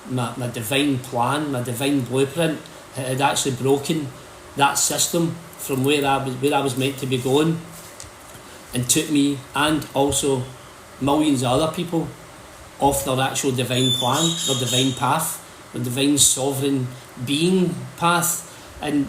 my divine plan, my divine blueprint. It had actually broken that system from where I was meant to be going. and took me and also millions of other people off their actual divine plan, their divine path, their divine sovereign being path. And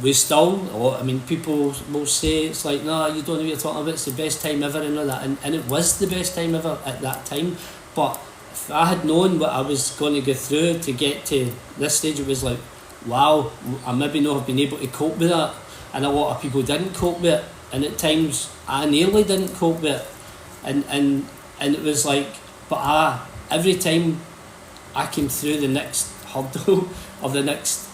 we still, I mean, people will say it's like, no, you don't know what you're talking about, it's the best time ever and all that, and it was the best time ever at that time. But if I had known what I was going to go through to get to this stage, it was like, wow, I maybe not have been able to cope with that, and a lot of people didn't cope with it, and at times I nearly didn't cope with it, and it was like, but every time I came through the next hurdle or the next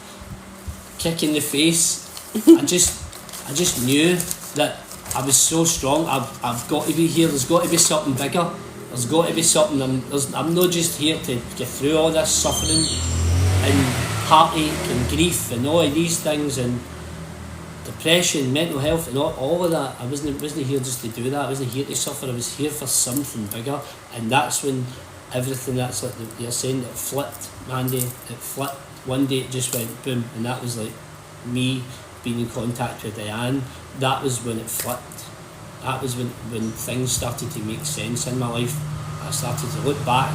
kick in the face, I just knew that I was so strong. I've got to be here. There's got to be something bigger. There's got to be something. I'm not just here to get through all this suffering and heartache and grief and all of these things and depression, mental health and all of that. I wasn't here just to do that. I wasn't here to suffer. I was here for something bigger. And that's when everything that's like you're saying, it flipped, Mandy. It flipped. One day it just went boom, and that was like me being in contact with Diane. That was when it flipped. That was when things started to make sense in my life. I started to look back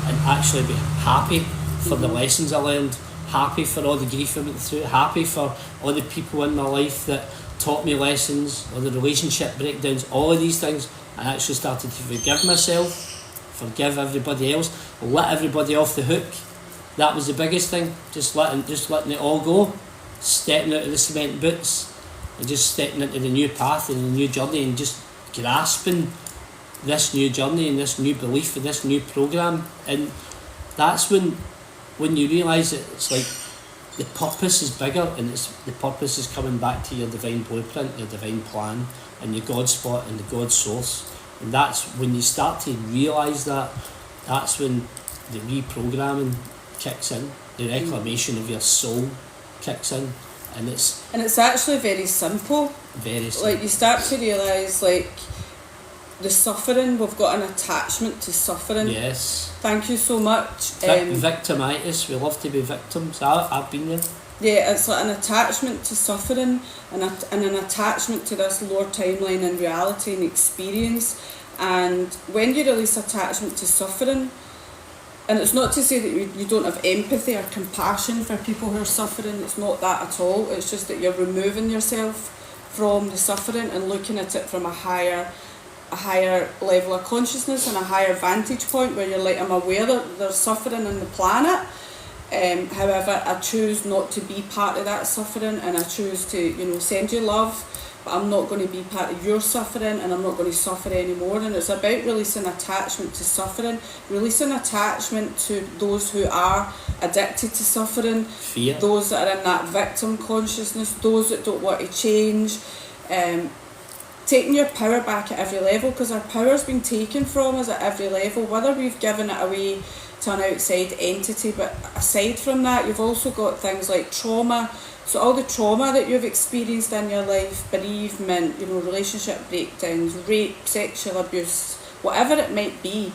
and actually be happy for the lessons I learned, happy for all the grief I went through, happy for all the people in my life that taught me lessons, or the relationship breakdowns, all of these things. I actually started to forgive myself, forgive everybody else, let everybody off the hook. That was the biggest thing, just letting it all go, stepping out of the cement boots and just stepping into the new path and the new journey and just grasping this new journey and this new belief and this new programme. And that's when you realise that it's like the purpose is bigger, and the purpose is coming back to your divine blueprint, your divine plan and your God spot and the God source. And that's when you start to realise that, that's when the reprogramming kicks in, the reclamation of your soul kicks in, and it's actually very simple. Very simple. Like, you start to realise, like, the suffering, we've got an attachment to suffering. Yes. Thank you so much. Victimitis, we love to be victims. I've been there. Yeah, it's like an attachment to suffering and an attachment to this lower timeline and reality and experience. And when you release attachment to suffering, and it's not to say that you don't have empathy or compassion for people who are suffering, it's not that at all. It's just that you're removing yourself from the suffering and looking at it from a higher level of consciousness and a higher vantage point, where you're like, I'm aware that there's suffering on the planet. However, I choose not to be part of that suffering, and I choose to, send you love, but I'm not going to be part of your suffering, and I'm not going to suffer anymore. And it's about releasing attachment to suffering, releasing attachment to those who are addicted to suffering, fear, those that are in that victim consciousness, those that don't want to change, taking your power back at every level, because our power's been taken from us at every level, whether we've given it away to an outside entity. But aside from that, you've also got things like trauma. So all the trauma that you've experienced in your life, bereavement, relationship breakdowns, rape, sexual abuse, whatever it might be,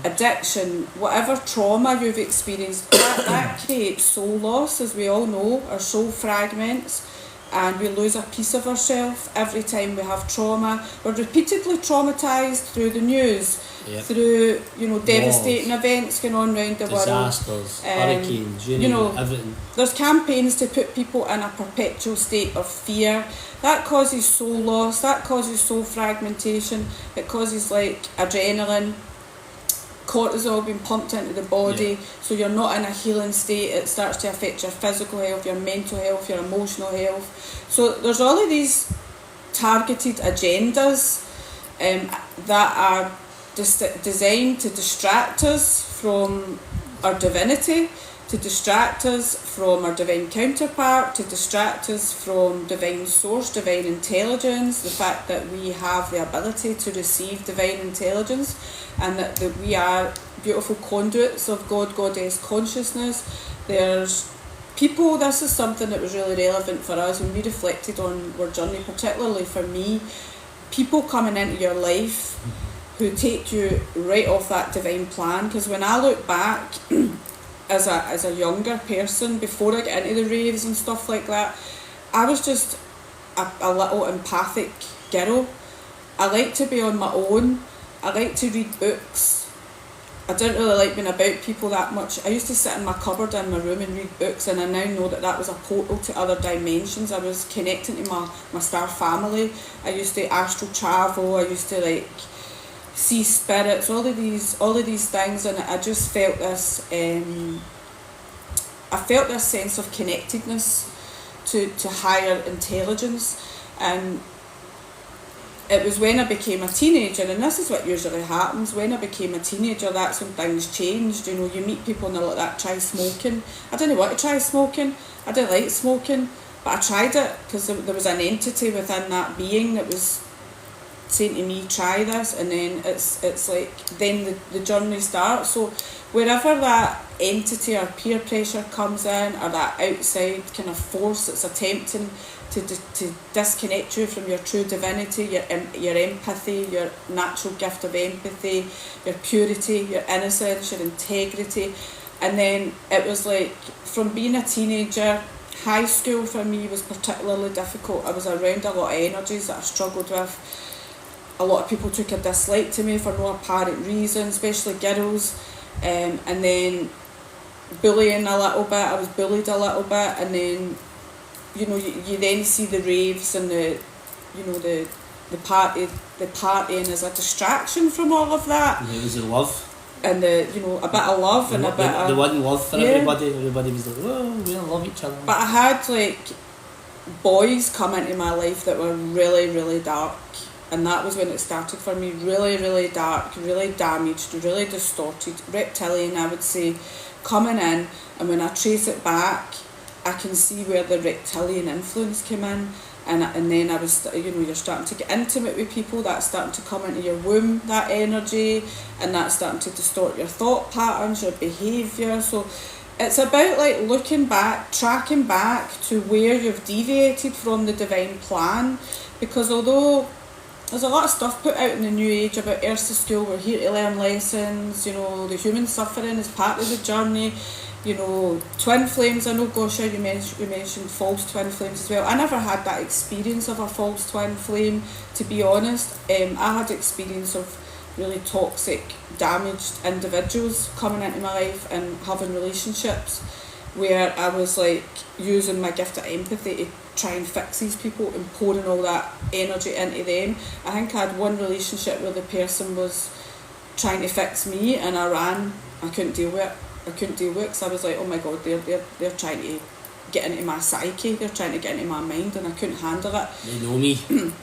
addiction, whatever trauma you've experienced, that creates soul loss. As we all know, our soul fragments, and we lose a piece of ourselves every time we have trauma. We're repeatedly traumatised through the news, through devastating events going on around the world, disasters, hurricanes, everything. There's campaigns to put people in a perpetual state of fear. That causes soul loss, that causes soul fragmentation, it causes like adrenaline, cortisol being pumped into the body, so you're not in a healing state. It starts to affect your physical health, your mental health, your emotional health. So there's all of these targeted agendas that are designed to distract us from our divinity, to distract us from our divine counterpart, to distract us from divine source, divine intelligence, the fact that we have the ability to receive divine intelligence, and that we are beautiful conduits of God, Goddess consciousness. There's people, this is something that was really relevant for us when we reflected on our journey, particularly for me, people coming into your life who take you right off that divine plan. Because when I look back as a younger person, before I get into the raves and stuff like that, I was just a little empathic girl. I like to be on my own. I like to read books. I didn't really like being about people that much. I used to sit in my cupboard in my room and read books, and I now know that was a portal to other dimensions. I was connecting to my star family. I used to astral travel. I used to like see spirits, all of these things, and I just felt this sense of connectedness to higher intelligence. And it was when I became a teenager, and this is what usually happens, when I became a teenager, that's when things changed. You know, you meet people and they're like that, try smoking. I didn't want to try smoking. I didn't like smoking, but I tried it because there was an entity within that being that was saying to me, try this, and then it's like, then the journey starts. So wherever that entity or peer pressure comes in, or that outside kind of force that's attempting to disconnect you from your true divinity, your empathy, your natural gift of empathy, your purity, your innocence, your integrity. And then it was like, from being a teenager, high school for me was particularly difficult. I was around a lot of energies that I struggled with. A lot of people took a dislike to me for no apparent reason, especially girls. And then bullying a little bit. I was bullied a little bit, and then you know, you then see the raves and the partying as a distraction from all of that. And it was the love. And a bit of love and a bit of... The one love for everybody. Everybody was like, oh, we all love each other. But I had, like, boys come into my life that were really, really dark. And that was when it started for me. Really, really dark, really damaged, really distorted. Reptilian, I would say, coming in. And when I trace it back, I can see where the reptilian influence came in, and then I was, you're starting to get intimate with people. That's starting to come into your womb, that energy, and that's starting to distort your thought patterns, your behaviour. So it's about like looking back, tracking back to where you've deviated from the divine plan, because although there's a lot of stuff put out in the new age about Earth to School, we're here to learn lessons, the human suffering is part of the journey. Twin flames, I know, Gosha, you mentioned false twin flames as well. I never had that experience of a false twin flame, to be honest. I had experience of really toxic, damaged individuals coming into my life and having relationships where I was like using my gift of empathy to try and fix these people and pouring all that energy into them. I think I had one relationship where the person was trying to fix me and I ran. I couldn't deal with it because I was like, oh my god, they're trying to get into my psyche, they're trying to get into my mind, and I couldn't handle it. They know me.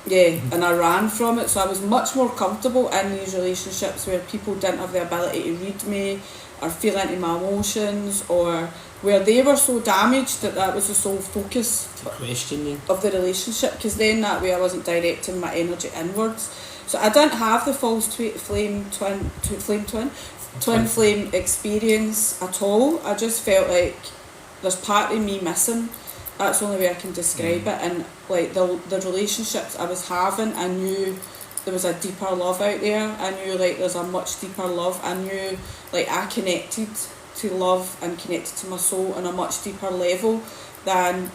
Yeah, and I ran from it. So I was much more comfortable in these relationships where people didn't have the ability to read me or feel into my emotions, or where they were so damaged that was the sole focus of the relationship, because then that way I wasn't directing my energy inwards. So I didn't have the false twin flame experience at all. I just felt like there's part of me missing. That's the only way I can describe it. And like the relationships I was having, I knew there was a deeper love out there. I knew like there's a much deeper love. I knew like I connected to love and connected to my soul on a much deeper level than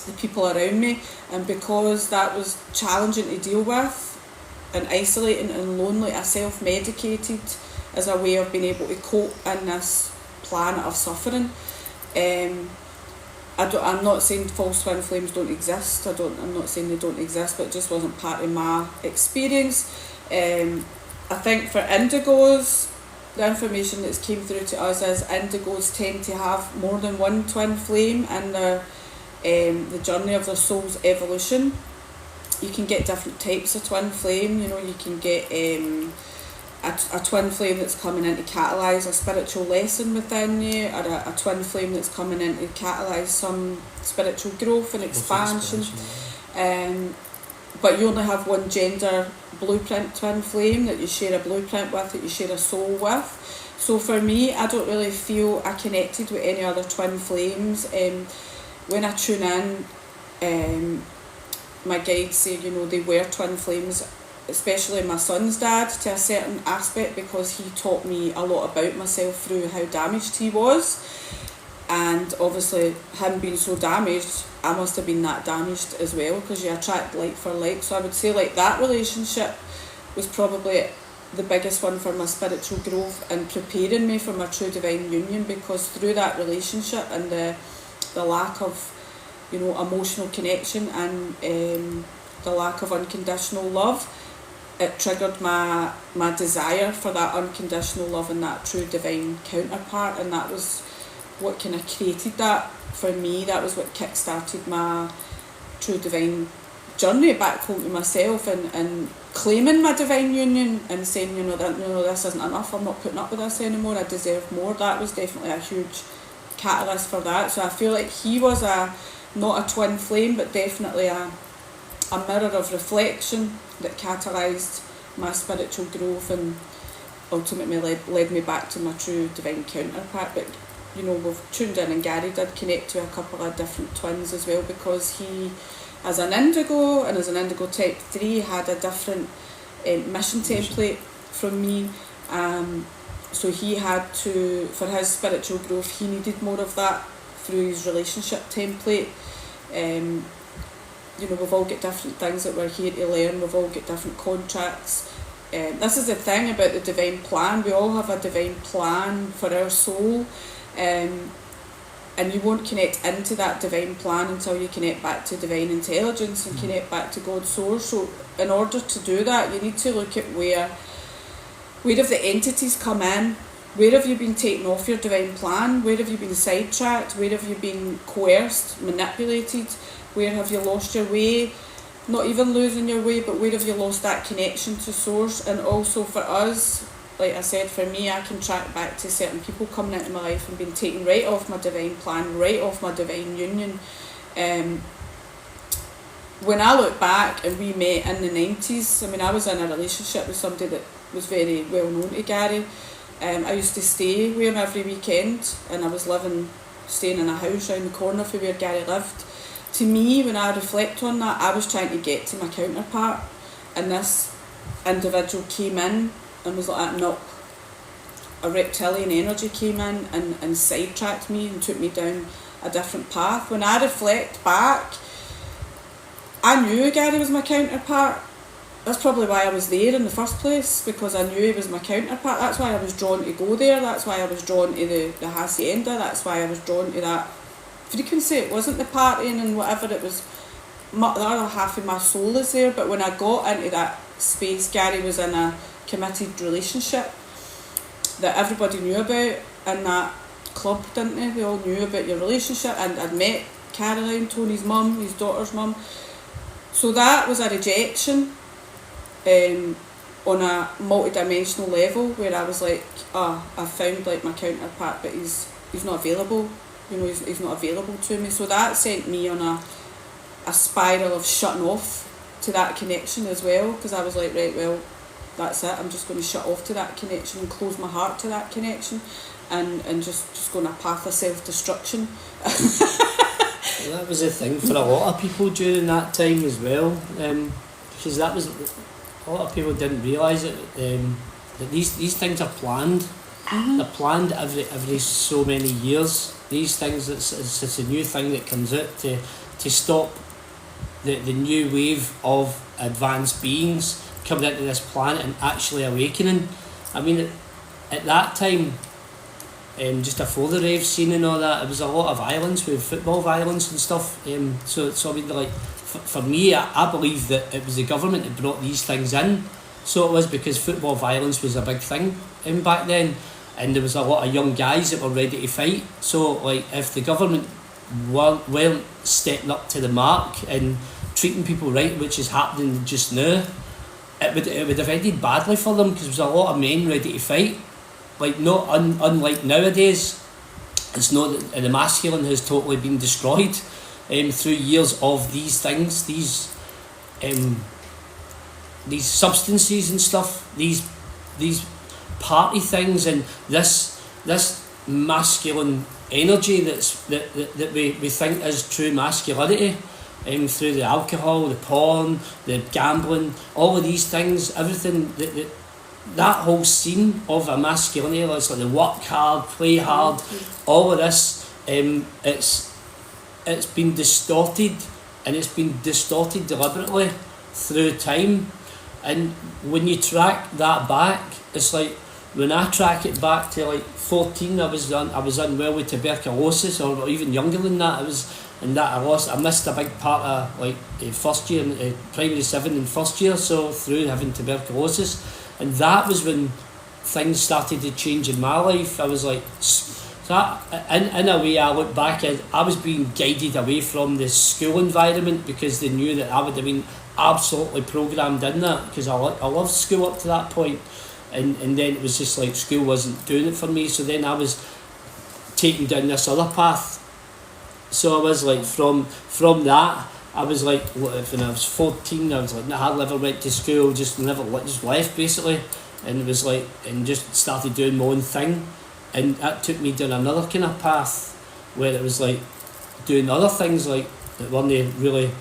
the people around me. And because that was challenging to deal with and isolating and lonely, I self-medicated as a way of being able to cope in this planet of suffering. I'm not saying false twin flames don't exist. I'm not saying they don't exist, but it just wasn't part of my experience. I think for indigos, the information that's came through to us is indigos tend to have more than one twin flame in their the journey of their soul's evolution. You can get different types of twin flame. You can get a twin flame that's coming in to catalyse a spiritual lesson within you, or a twin flame that's coming in to catalyse some spiritual growth and expansion. But you only have one gender blueprint twin flame that you share a blueprint with, that you share a soul with. So for me, I don't really feel I connected with any other twin flames. When I tune in, my guides say, they were twin flames, especially my son's dad, to a certain aspect, because he taught me a lot about myself through how damaged he was. And obviously him being so damaged, I must have been that damaged as well, because you attract like for like. So I would say like that relationship was probably the biggest one for my spiritual growth and preparing me for my true divine union, because through that relationship and the lack of, you know, emotional connection and the lack of unconditional love, it triggered my desire for that unconditional love and that true divine counterpart, and that was what kind of created that for me. That was what kick-started my true divine journey back home to myself, and claiming my divine union and saying, you know, that, you know, this isn't enough, I'm not putting up with this anymore, I deserve more. That was definitely a huge catalyst for that. So I feel like he was not a twin flame, but definitely a mirror of reflection that catalysed my spiritual growth and ultimately led me back to my true divine counterpart. But you know, we've tuned in, and Garry did connect to a couple of different twins as well, because he, as an Indigo and as an Indigo type 3, had a different mission template from me. So he had to, for his spiritual growth, he needed more of that through his relationship template. You know, we've all got different things that we're here to learn, we've all got different contracts. This is the thing about the divine plan, we all have a divine plan for our soul. And you won't connect into that divine plan until you connect back to divine intelligence and connect back to God's source. So in order to do that, you need to look at where have the entities come in, where have you been taken off your divine plan, where have you been sidetracked, where have you been coerced, manipulated, where have you lost your way, not even losing your way, but where have you lost that connection to source. And also for us, like I said, for me, I can track back to certain people coming into my life and being taken right off my divine plan, right off my divine union. When I look back, and we met in the 90s, I mean, I was in a relationship with somebody that was very well known to Garry. I used to stay with him every weekend, and I was staying in a house around the corner from where Garry lived. To me, when I reflect on that, I was trying to get to my counterpart, and this individual came in and was like, nope. A reptilian energy came in and sidetracked me and took me down a different path. When I reflect back, I knew Garry was my counterpart. That's probably why I was there in the first place, because I knew he was my counterpart. That's why I was drawn to go there. That's why I was drawn to the hacienda. That's why I was drawn to that frequency. It wasn't the partying and whatever, it was the other half of my soul is there. But when I got into that space, Garry was in a committed relationship that everybody knew about in that club, didn't they? They all knew about your relationship, and I'd met Caroline, Tony's mum, his daughter's mum. So that was a rejection on a multi-dimensional level, where I was like, I found like my counterpart, but he's not available. You know, he's not available to me. So that sent me on a spiral of shutting off to that connection as well, because I was like, right, well, that's it, I'm just going to shut off to that connection and close my heart to that connection, and just go on a path of self-destruction. Well, that was the thing for a lot of people during that time as well, because that was, a lot of people didn't realise that these things are planned. Mm-hmm. They're planned every so many years. These things, it's a new thing that comes out to stop the new wave of advanced beings coming into this planet and actually awakening. I mean, at that time, just before the rave scene and all that, it was a lot of violence, with football violence and stuff. So I mean, like, for me, I believe that it was the government that brought these things in. So it was, because football violence was a big thing back then, and there was a lot of young guys that were ready to fight. So, like, if the government weren't stepping up to the mark and treating people right, which is happening just now, it would have ended badly for them, because there was a lot of men ready to fight. Like, not unlike nowadays, it's not that the masculine has totally been destroyed through years of these things, these substances and stuff, these party things, and this masculine energy that we think is true masculinity, through the alcohol, the porn, the gambling, all of these things, everything that whole scene of a masculinity, it's like the work hard, play hard, all of this it's been distorted, and it's been distorted deliberately through time. And when you track that back, it's like when I track it back to like 14, I was unwell with tuberculosis, or even younger than that. I missed a big part of like first year, primary 7 in first year, so through having tuberculosis, and that was when things started to change in my life. I was like, so in a way, I look back at, I was being guided away from the school environment because they knew that I would have been absolutely programmed in that, because I loved school up to that point, and then it was just like school wasn't doing it for me. So then I was taken down this other path. So I was like, from that, I was like, when I was 14, I was like, I never went to school, just left basically, and it was like, and just started doing my own thing, and that took me down another kind of path where it was like doing other things like that weren't really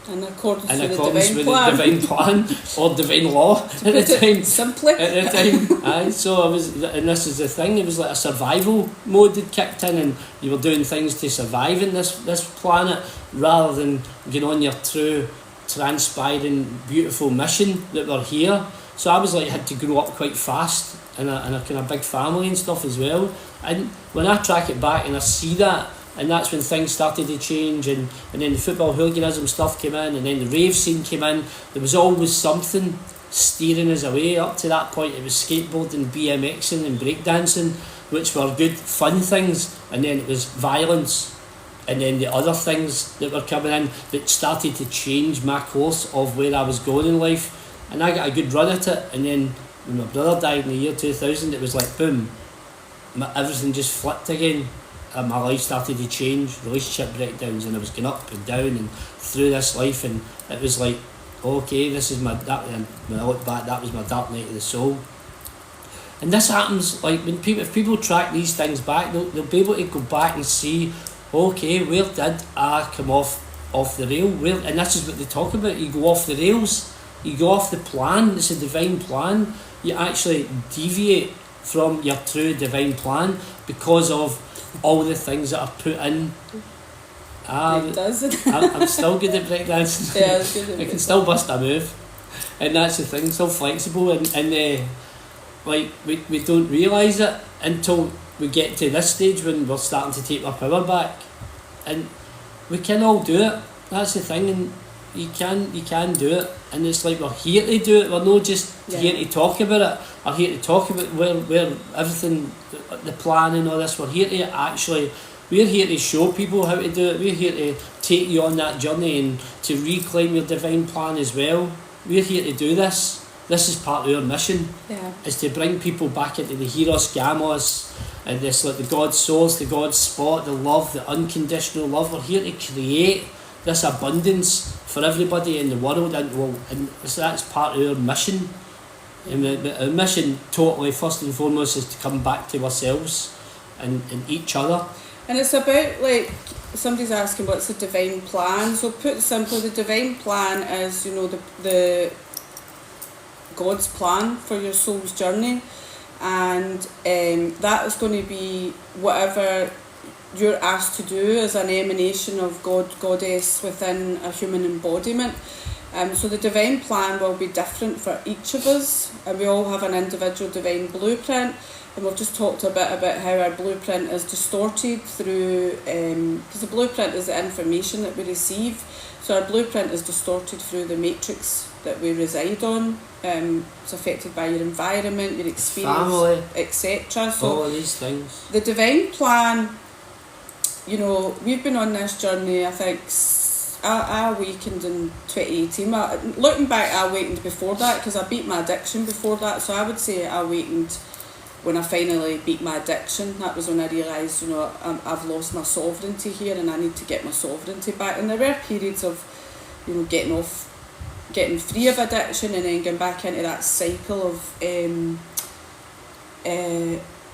in accordance with the divine plan or divine law at the time. Simply. At the time, aye. So I was, and this is the thing. It was like a survival mode had kicked in, and you were doing things to survive in this planet rather than going on your true, transpiring, beautiful mission that we're here. So I was like, had to grow up quite fast in a kind of big family and stuff as well. And when I track it back and I see that, and that's when things started to change, and then the football hooliganism stuff came in, and then the rave scene came in. There was always something steering us away. Up to that point, it was skateboarding, BMXing and breakdancing, which were good fun things, and then it was violence, and then the other things that were coming in that started to change my course of where I was going in life. And I got a good run at it, and then when my brother died in the year 2000, it was like boom, everything just flipped again. And my life started to change, relationship breakdowns, and I was going up and down and through this life, and it was like, okay, this is and when I look back, that was my dark night of the soul. And this happens, like, if people track these things back, they'll be able to go back and see, okay, where did I come off the rail? And this is what they talk about, you go off the rails, you go off the plan, it's a divine plan, you actually deviate from your true divine plan because of all the things that are put in. I'm still good at breakdancing. Yeah, I can still bust a move, and that's the thing, still flexible, and like we don't realise it until we get to this stage when we're starting to take our power back, and we can all do it. That's the thing, and you can do it, and it's like we're here to do it. We're not just here to talk about it. We're here to talk about where everything, the plan and all this. We're here to show people how to do it. We're here to take you on that journey and to reclaim your divine plan as well. We're here to do this. This is part of our mission. Yeah. Is to bring people back into the hieros, gamos, and this, like, the God source, the God spot, the love, the unconditional love. We're here to create this abundance for everybody in the world, and that's part of our mission. And our mission, totally, first and foremost, is to come back to ourselves and each other. And it's about, like, somebody's asking what's the divine plan. So put simply, the divine plan is, you know, the God's plan for your soul's journey, and that is going to be whatever you're asked to do as an emanation of God, Goddess within a human embodiment. So the divine plan will be different for each of us, and we all have an individual divine blueprint, and we've just talked a bit about how our blueprint is distorted through, because the blueprint is the information that we receive, so our blueprint is distorted through the matrix that we reside on. It's affected by your environment, your experience, etc. So all of these things. The divine plan, you know, we've been on this journey, I think, I awakened in 2018. Looking back, I awakened before that because I beat my addiction before that. So I would say I awakened when I finally beat my addiction. That was when I realised, you know, I've lost my sovereignty here and I need to get my sovereignty back. And there were periods of, you know, getting free of addiction and then going back into that cycle of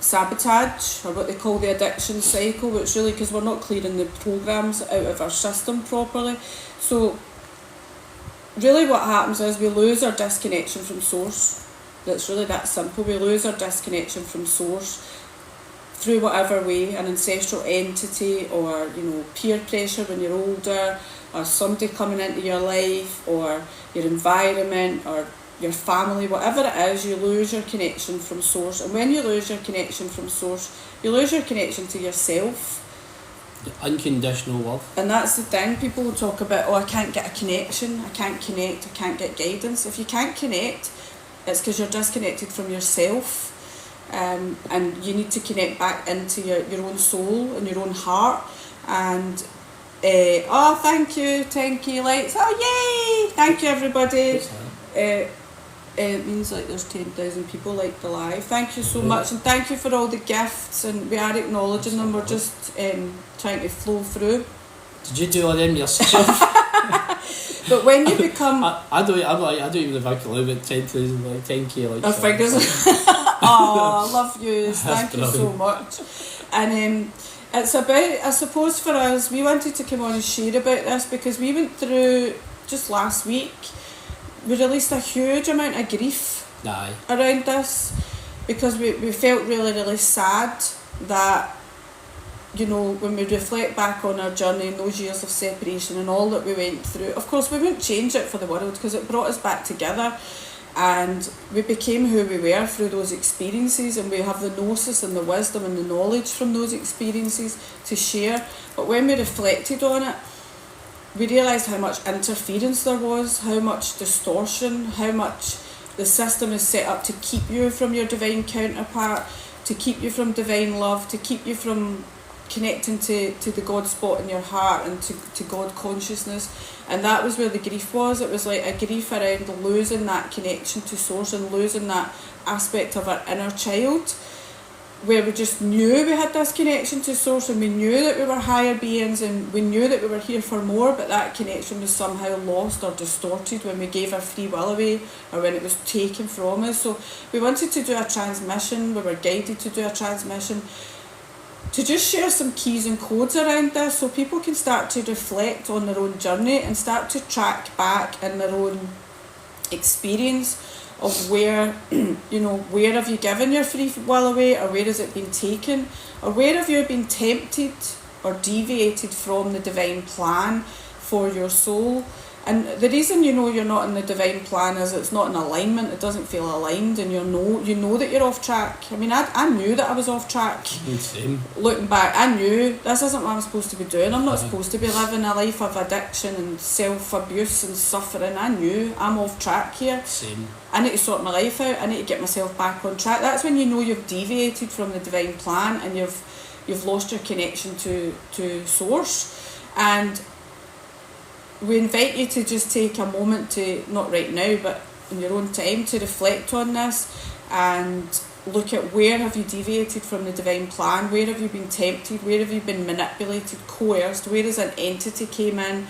sabotage, or what they call the addiction cycle, which really, because we're not clearing the programs out of our system properly. So really what happens is we lose our disconnection from source. It's really that simple. We lose our disconnection from source, through whatever way, an ancestral entity, or peer pressure when you're older, or somebody coming into your life, or your environment, or your family, whatever it is, you lose your connection from source. And when you lose your connection from source, you lose your connection to yourself. The unconditional love. And that's the thing, people will talk about, I can't get a connection, I can't connect, I can't get guidance. If you can't connect, it's because you're disconnected from yourself. And you need to connect back into your own soul and your own heart. And thank you, 10k lights, yay, thank you everybody. It means like there's 10,000 people like the live. Thank you so much, and thank you for all the gifts, and we are acknowledging them. We're just trying to flow through. Did you do all them yourself? But when you become, I don't even know if I can live at 10,000 like 10k like. Our fingers. Oh, love you. Thank you so much. And it's about, I suppose for us, we wanted to come on and share about this because we went through just last week. We released a huge amount of grief around this because we felt really, really sad that, when we reflect back on our journey and those years of separation and all that we went through, of course we wouldn't change it for the world because it brought us back together and we became who we were through those experiences, and we have the gnosis and the wisdom and the knowledge from those experiences to share. But when we reflected on it, we realised how much interference there was, how much distortion, how much the system is set up to keep you from your divine counterpart, to keep you from divine love, to keep you from connecting to the God spot in your heart and to God consciousness. And that was where the grief was. It was like a grief around losing that connection to source and losing that aspect of our inner child, where we just knew we had this connection to source and we knew that we were higher beings and we knew that we were here for more, but that connection was somehow lost or distorted when we gave our free will away or when it was taken from us. So we wanted to do a transmission, we were guided to do a transmission to just share some keys and codes around this so people can start to reflect on their own journey and start to track back in their own experience of where, where have you given your free will away, or where has it been taken, or where have you been tempted or deviated from the divine plan for your soul. And the reason you're not in the divine plan is it's not in alignment, it doesn't feel aligned, and you know that you're off track. I mean, I knew that I was off track. Same. Looking back, I knew this isn't what I'm supposed to be doing. I'm not supposed to be living a life of addiction and self-abuse and suffering. I knew I'm off track here. Same. I need to sort my life out, I need to get myself back on track. That's when you know you've deviated from the divine plan and you've lost your connection to source. And we invite you to just take a moment to, not right now, but in your own time, to reflect on this and look at where have you deviated from the divine plan, where have you been tempted, where have you been manipulated, coerced, where has an entity came in,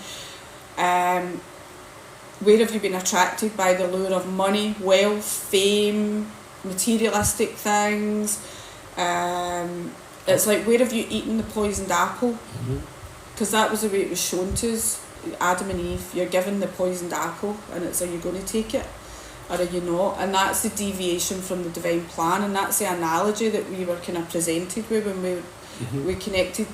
where have you been attracted by the lure of money, wealth, fame, materialistic things. It's like, where have you eaten the poisoned apple? Because that was the way it was shown to us. Adam and Eve, you're given the poisoned apple and it's, are you going to take it or are you not? And that's the deviation from the divine plan, and that's the analogy that we were kind of presented with when we connected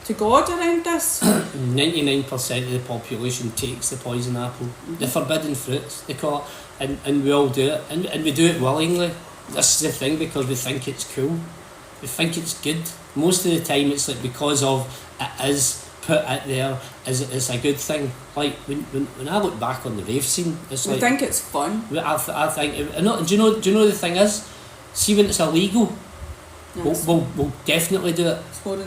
to God around this. 99% of the population takes the poison apple, the forbidden fruits they call it, and we all do it, and we do it willingly. This is the thing, because we think it's cool, we think it's good. Most of the time it's like because of it is put out there as it's a good thing. Like when I look back on the rave scene, it's like, I think it's fun. I think do you know the thing is, see when it's illegal, we'll definitely do it. We'll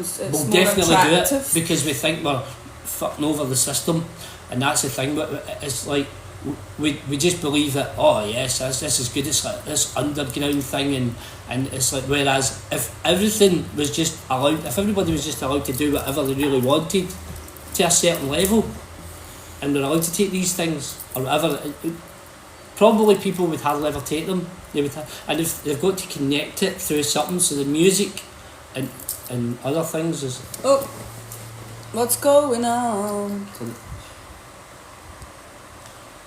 definitely do it because we think we're fucking over the system, and that's the thing. But it's like we just believe that, oh yes, this is good. It's like this underground thing, and it's like, whereas if everything was just allowed, if everybody was just allowed to do whatever they really wanted to a certain level, and they're allowed to take these things or whatever, probably people would hardly ever take them. They would and if they've got to connect it through something, so the music and other things is. Oh, what's going on?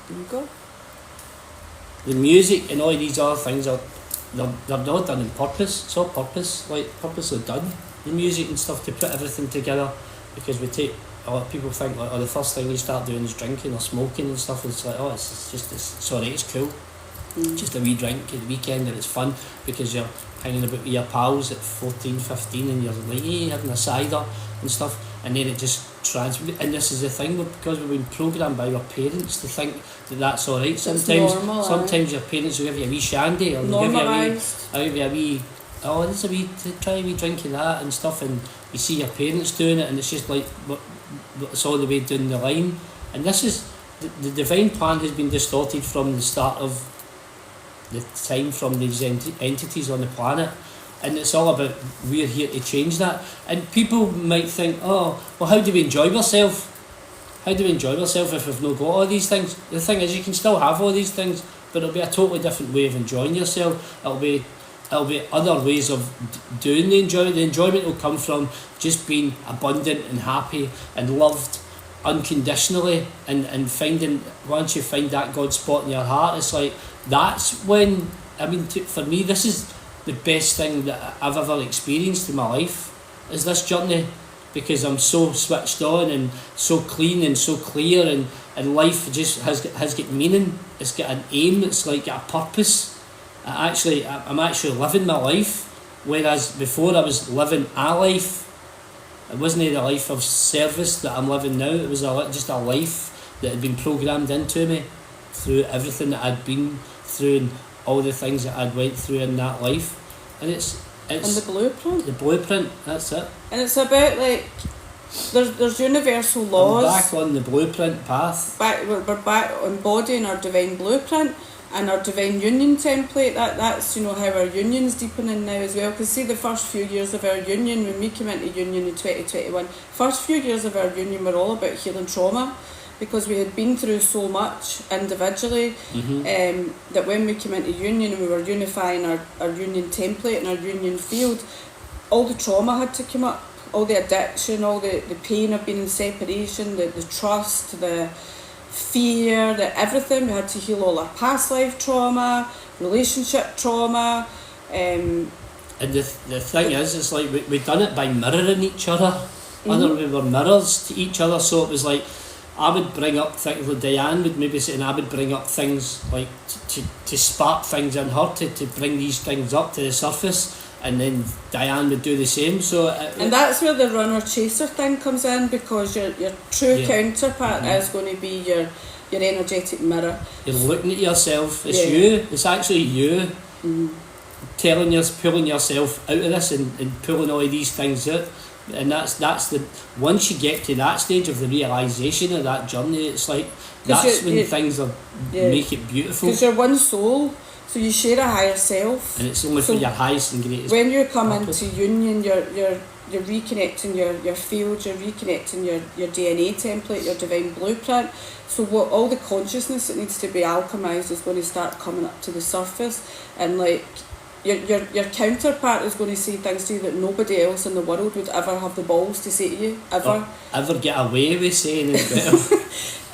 There you go. The music and all these other things are they're not done on purpose. It's all purpose, like purposely done. The music and stuff to put everything together, because we take a lot of people think like, oh, the first thing you start doing is drinking or smoking and stuff. It's like, oh, it's cool. Just a wee drink at the weekend and it's fun because you're hanging about with your pals at 14, 15 and you're like, hey, having a cider and stuff, and then it just and this is the thing, because we've been programmed by our parents to think that that's alright. Sometimes your parents will give you a wee shandy, or they'll give you a wee try a wee drinking that and stuff, and you see your parents doing it and it's just like it's all the way down the line. And this is the divine plan has been distorted from the start of the time, from these entities on the planet, and it's all about we're here to change that. And people might think, oh, well, how do we enjoy ourselves? How do we enjoy ourselves if we've not got all these things? The thing is, you can still have all these things, but it'll be a totally different way of enjoying yourself. It'll be other ways of doing the enjoyment. The enjoyment will come from just being abundant and happy and loved unconditionally, and finding, once you find that God spot in your heart, it's like, that's when, for me, this is the best thing that I've ever experienced in my life, is this journey, because I'm so switched on and so clean and so clear, and life just has got meaning. It's got an aim. It's like got a purpose. I'm actually living my life, whereas before I was living a life. It wasn't the life of service that I'm living now. It was just a life that had been programmed into me through everything that I'd been through and all the things that I'd went through in that life. And it's and the blueprint. The blueprint, that's it. And it's about like there's universal laws. I'm back on the blueprint path. We're back embodying our divine blueprint and our divine union template. That's how our union's deepening now as well. Because see, the first few years of our union, when we came into union in 2021, first few years of our union were all about healing trauma, because we had been through so much individually, that when we came into union and we were unifying our union template and our union field, all the trauma had to come up, all the addiction, all the pain of being in separation, the trust, the fear, the everything. We had to heal all our past life trauma, relationship trauma. And the thing is, it's like we've done it by mirroring each other. We were mirrors to each other, so it was like, I would bring up things, like Diane would maybe say, and I would bring up things like to spark things in her, to bring these things up to the surface, and then Diane would do the same. So and that's where the runner chaser thing comes in, because your true counterpart is going to be your energetic mirror. You're looking at yourself. It's you. It's actually you pulling yourself out of this and pulling all of these things out. And that's the once you get to that stage of the realisation of that journey, it's like that's when things make it beautiful. Because you're one soul, so you share a higher self, and it's only for your highest and greatest. When you come into union, you're reconnecting your field, you're reconnecting your DNA template, your divine blueprint. So what all the consciousness that needs to be alchemised is going to start coming up to the surface, and like. Your counterpart is going to say things to you that nobody else in the world would ever have the balls to say to you, ever. Ever get away with saying as well.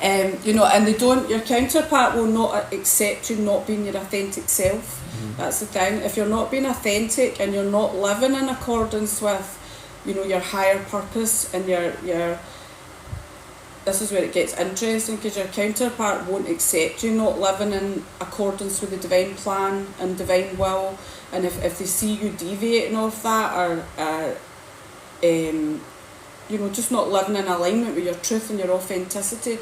And they don't. Your counterpart will not accept you not being your authentic self. That's the thing. If you're not being authentic and you're not living in accordance with, your higher purpose and your this is where it gets interesting, because your counterpart won't accept you not living in accordance with the divine plan and divine will. And if they see you deviating off that, or just not living in alignment with your truth and your authenticity,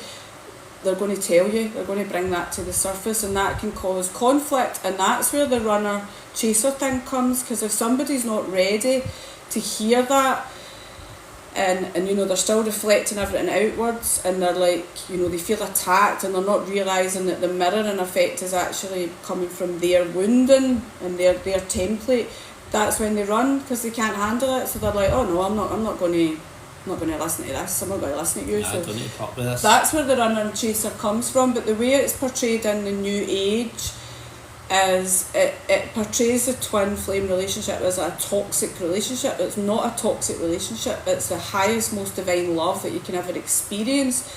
they're going to tell you, they're going to bring that to the surface, and that can cause conflict. And that's where the runner chaser thing comes, because if somebody's not ready to hear that, and they're still reflecting everything outwards, and they're like, they feel attacked, and they're not realising that the mirroring effect is actually coming from their wounding and their template, that's when they run, because they can't handle it. So they're like, oh no, I'm not going to listen to this, I'm not going to listen to you. I don't need to pop with this. That's where the runner and chaser comes from. But the way it's portrayed in the new age is it portrays the twin flame relationship as a toxic relationship. It's not a toxic relationship. It's the highest, most divine love that you can ever experience.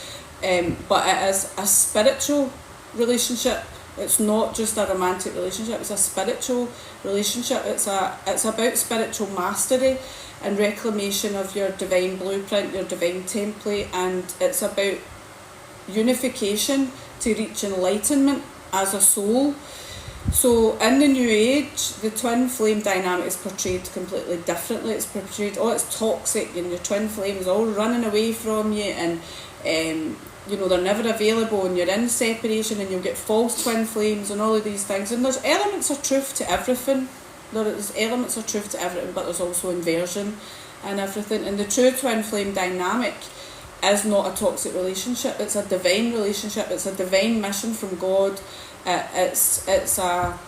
But it is a spiritual relationship. It's not just a romantic relationship, it's a spiritual relationship. It's about spiritual mastery and reclamation of your divine blueprint, your divine template, and it's about unification to reach enlightenment as a soul. So in the New Age, the twin flame dynamic is portrayed completely differently. It's portrayed, it's toxic, and your twin flame is all running away from you, and they're never available, and you're in separation, and you'll get false twin flames and all of these things. And there's elements of truth to everything. There's elements of truth to everything, but there's also inversion and everything. And the true twin flame dynamic is not a toxic relationship. It's a divine relationship. It's a divine mission from God. It's a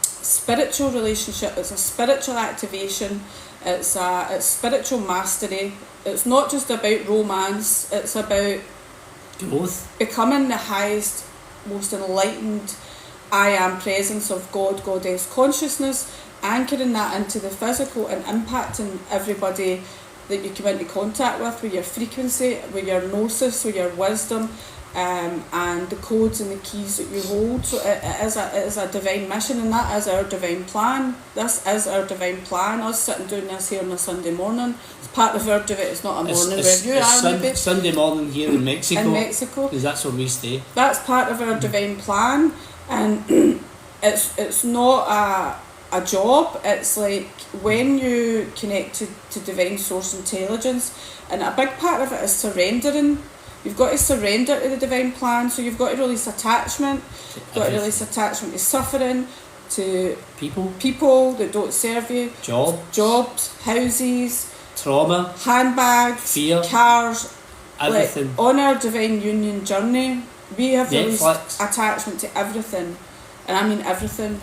spiritual relationship. It's a spiritual activation. It's spiritual mastery. It's not just about romance. It's about growth, becoming the highest, most enlightened I am presence of God, Goddess consciousness, anchoring that into the physical and impacting everybody that you come into contact with your frequency, with your gnosis, with your wisdom, and the codes and the keys that you hold. So it is a divine mission, and that is our divine plan. This is our divine plan. Us sitting doing this here on a Sunday morning, it's part of our divine. It's not a morning review. Sunday morning here in Mexico. In Mexico, because that's where we stay. That's part of our divine plan, and it's not a job. It's like when you connect to divine source intelligence, and a big part of it is surrendering. You've got to surrender to the divine plan, so you've got to release attachment. You've got to release attachment to suffering, to people that don't serve you, jobs, houses, trauma, handbags, fear, cars, everything. Like, on our divine union journey, we have Netflix. Released attachment to everything. And I mean everything.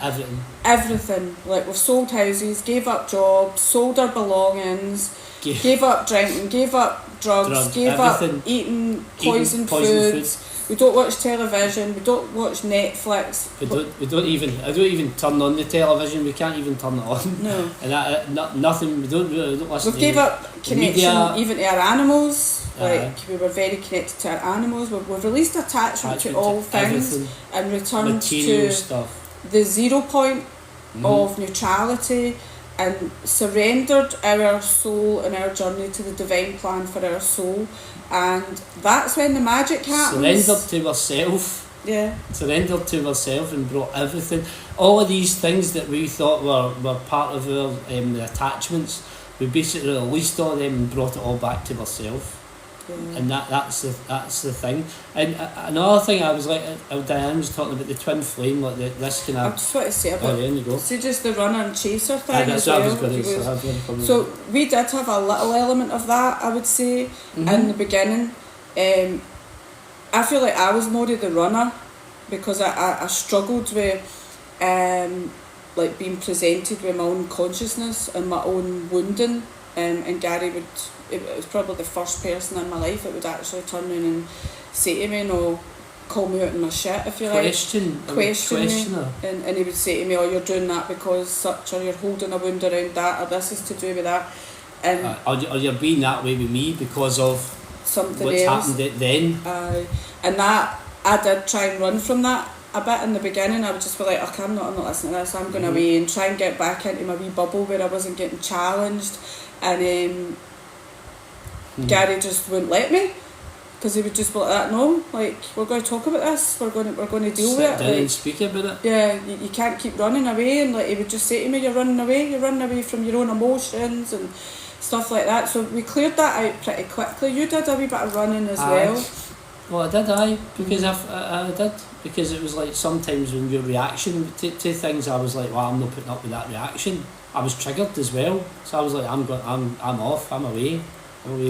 Everything. Like, we've sold houses, gave up jobs, sold our belongings, gave up drinking, gave up drugs, gave everything. up eating poison foods. We don't watch television, we don't watch Netflix. I don't even turn on the television, we can't even turn it on. No. And nothing, we don't listen to we gave up connection media. Even to our animals. Like, we were very connected to our animals. We've released attachment to all things, everything. And returned material to stuff. The 0 point of neutrality, and surrendered our soul and our journey to the divine plan for our soul. And that's when the magic happens. Surrendered to ourselves. Yeah. Surrendered to ourselves and brought everything. All of these things that we thought were part of our attachments, we basically released all of them and brought it all back to ourselves. Yeah. And that's the thing. And another thing, I was like, Diane was talking about the twin flame, like this kind of. I just want to say about. There you go. See, just the runner and chaser thing. That's as what well. I was going to say. So we did have a little element of that, I would say, in the beginning. I feel like I was more of the runner, because I struggled with like being presented with my own consciousness and my own wounding, and Garry it was probably the first person in my life that would actually turn in and say to me, no, call me out in my shit, if you question me, and he would say to me, oh, you're doing that because such, or you're holding a wound around that, or this is to do with that, and or you're being that way with me because of something what's else happened then. And that, I did try and run from that a bit in the beginning. I would just be like, okay, I'm not listening to this, I'm going away and try and get back into my wee bubble where I wasn't getting challenged. And Garry just wouldn't let me, because he would just be like that. No, like, we're going to talk about this, we're going to deal with it. Sit down and speak about it. Yeah, you can't keep running away. And like, he would just say to me, you're running away from your own emotions and stuff like that. So we cleared that out pretty quickly. You did a wee bit of running as well. Well, I did, because I did, because it was like sometimes when your reaction to things, I was like, well, I'm not putting up with that reaction. I was triggered as well, so I was like, I'm off, I'm away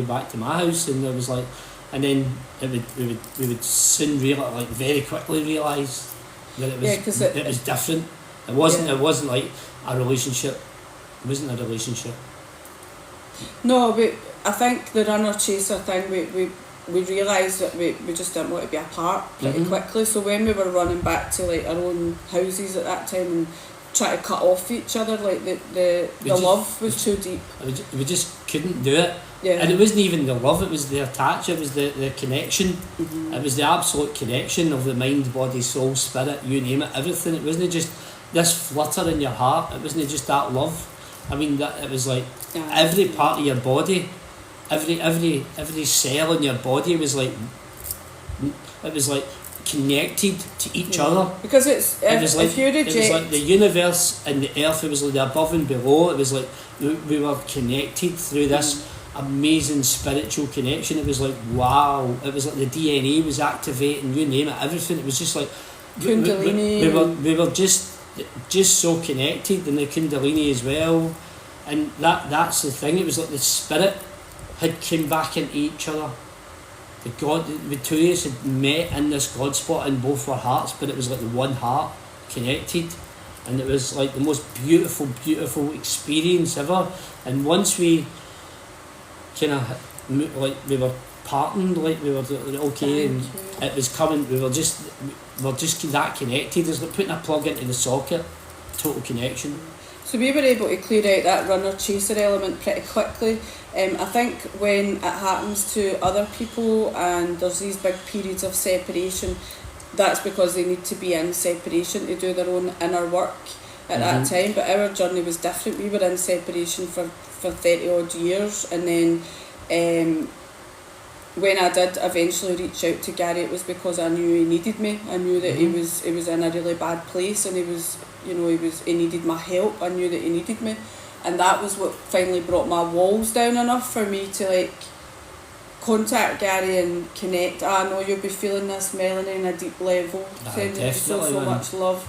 back to my house, and it was like, and then we would soon very quickly realise that it was it was different. It wasn't like a relationship. It wasn't a relationship. No, but I think the runner chaser thing, we realised that we just didn't want to be apart pretty quickly. So when we were running back to like our own houses at that time, and try to cut off each other, like the love was too deep. We just couldn't do it. Yeah. And it wasn't even the love, it was the attach, it was the connection. Mm-hmm. It was the absolute connection of the mind, body, soul, spirit, you name it, everything. It wasn't just this flutter in your heart, it wasn't just that love. I mean, that it was like every part of your body, every cell in your body was like connected to each other. Because if you reject, it was like the universe and the earth, it was like the above and below, it was like we were connected through this amazing spiritual connection. It was like, wow, it was like the DNA was activating, you name it, everything. It was just like Kundalini. we were just so connected, and the Kundalini as well. And that's the thing, it was like the spirit had came back into each other. The two of us had met in this God spot in both our hearts, but it was like the one heart connected, and it was like the most beautiful experience ever. And once we kind of like we were parting, like we were okay, and it was coming, we were just that connected. It's like putting a plug into the socket, total connection. So we were able to clear out that runner-chaser element pretty quickly. I think when it happens to other people and there's these big periods of separation, that's because they need to be in separation to do their own inner work at that time. But our journey was different. We were in separation for 30 odd years, and then when I did eventually reach out to Garry, it was because I knew he needed me. I knew that he was in a really bad place, and he needed my help. I knew that he needed me, and that was what finally brought my walls down enough for me to like contact Garry and connect. I know you'll be feeling this, Melanie, on a deep level. Sending you so much love.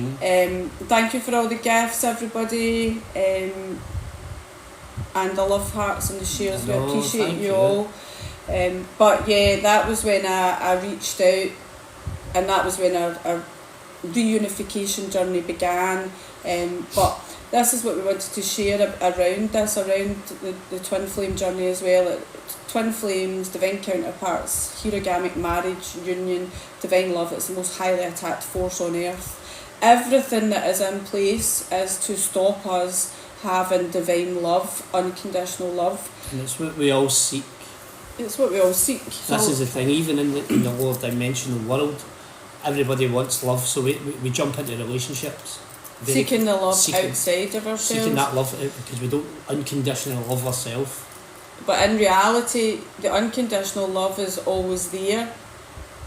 Thank you for all the gifts, everybody, and the love hearts and the shares. We appreciate you all. But yeah, that was when I reached out, and that was when our reunification journey began. But this is what we wanted to share around the twin flame journey as well. Twin flames, divine counterparts, hierogamic marriage, union, divine love. It's the most highly attacked force on earth. Everything that is in place is to stop us having divine love, unconditional love. And it's what we all seek. It's what we all seek. This is the thing, even in the lower dimensional world, everybody wants love, so we jump into relationships. Seeking the love outside of ourselves. Seeking that love because we don't unconditionally love ourselves. But in reality, the unconditional love is always there.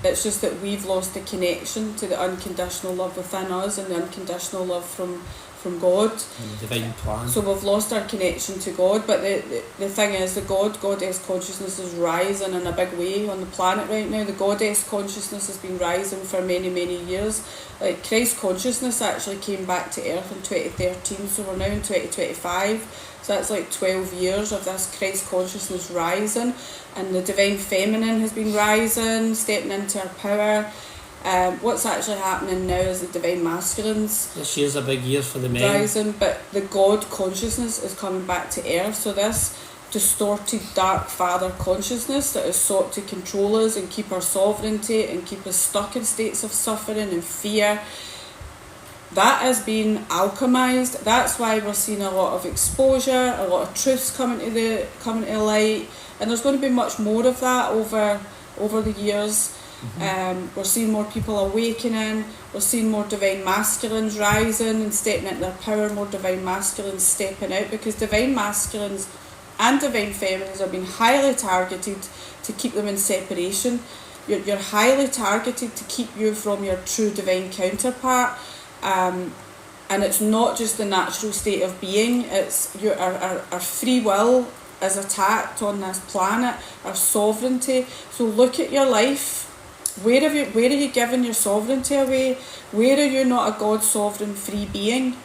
It's just that we've lost the connection to the unconditional love within us and the unconditional love from God. And the divine plan. So we've lost our connection to God, but the thing is, the goddess consciousness is rising in a big way on the planet right now. The goddess consciousness has been rising for many, many years. Like Christ consciousness actually came back to earth in 2013, so we're now in 2025. So that's like 12 years of this Christ consciousness rising, and the divine feminine has been rising, stepping into her power. What's actually happening now is the divine masculines. This year's a big year for the men. Rising, but the God consciousness is coming back to earth. So this distorted dark father consciousness that has sought to control us and keep our sovereignty and keep us stuck in states of suffering and fear, that has been alchemised. That's why we're seeing a lot of exposure, a lot of truths coming to light, and there's going to be much more of that over the years. We're seeing more people awakening. We're seeing more divine masculines rising and stepping into their power, more divine masculines stepping out, because divine masculines and divine feminines are being highly targeted to keep them in separation. You're highly targeted to keep you from your true divine counterpart. And it's not just the natural state of being, it's our free will is attacked on this planet, our sovereignty. So look at your life. Where are you giving your sovereignty away? Where are you not a God sovereign free being?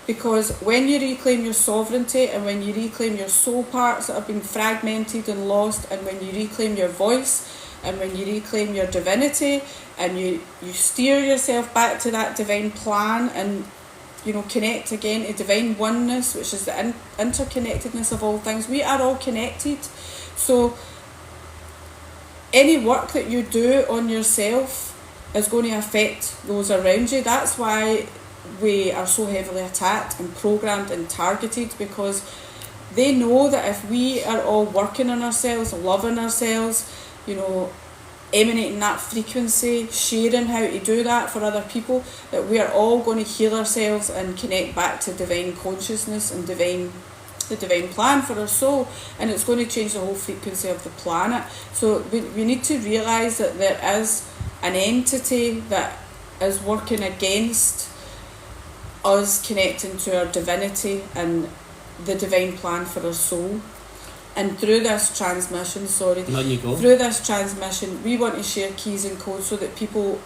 Because when you reclaim your sovereignty, and when you reclaim your soul parts that have been fragmented and lost, and when you reclaim your voice, and when you reclaim your divinity, and you steer yourself back to that divine plan, and connect again to divine oneness, which is the interconnectedness of all things. We are all connected. So any work that you do on yourself is going to affect those around you. That's why we are so heavily attacked and programmed and targeted, because they know that if we are all working on ourselves, loving ourselves, you know, emanating that frequency, sharing how to do that for other people, that we are all going to heal ourselves and connect back to divine consciousness and the divine plan for our soul, and it's going to change the whole frequency of the planet. So we need to realise that there is an entity that is working against us connecting to our divinity and the divine plan for our soul. And through this transmission, through this transmission, we want to share keys and codes so that people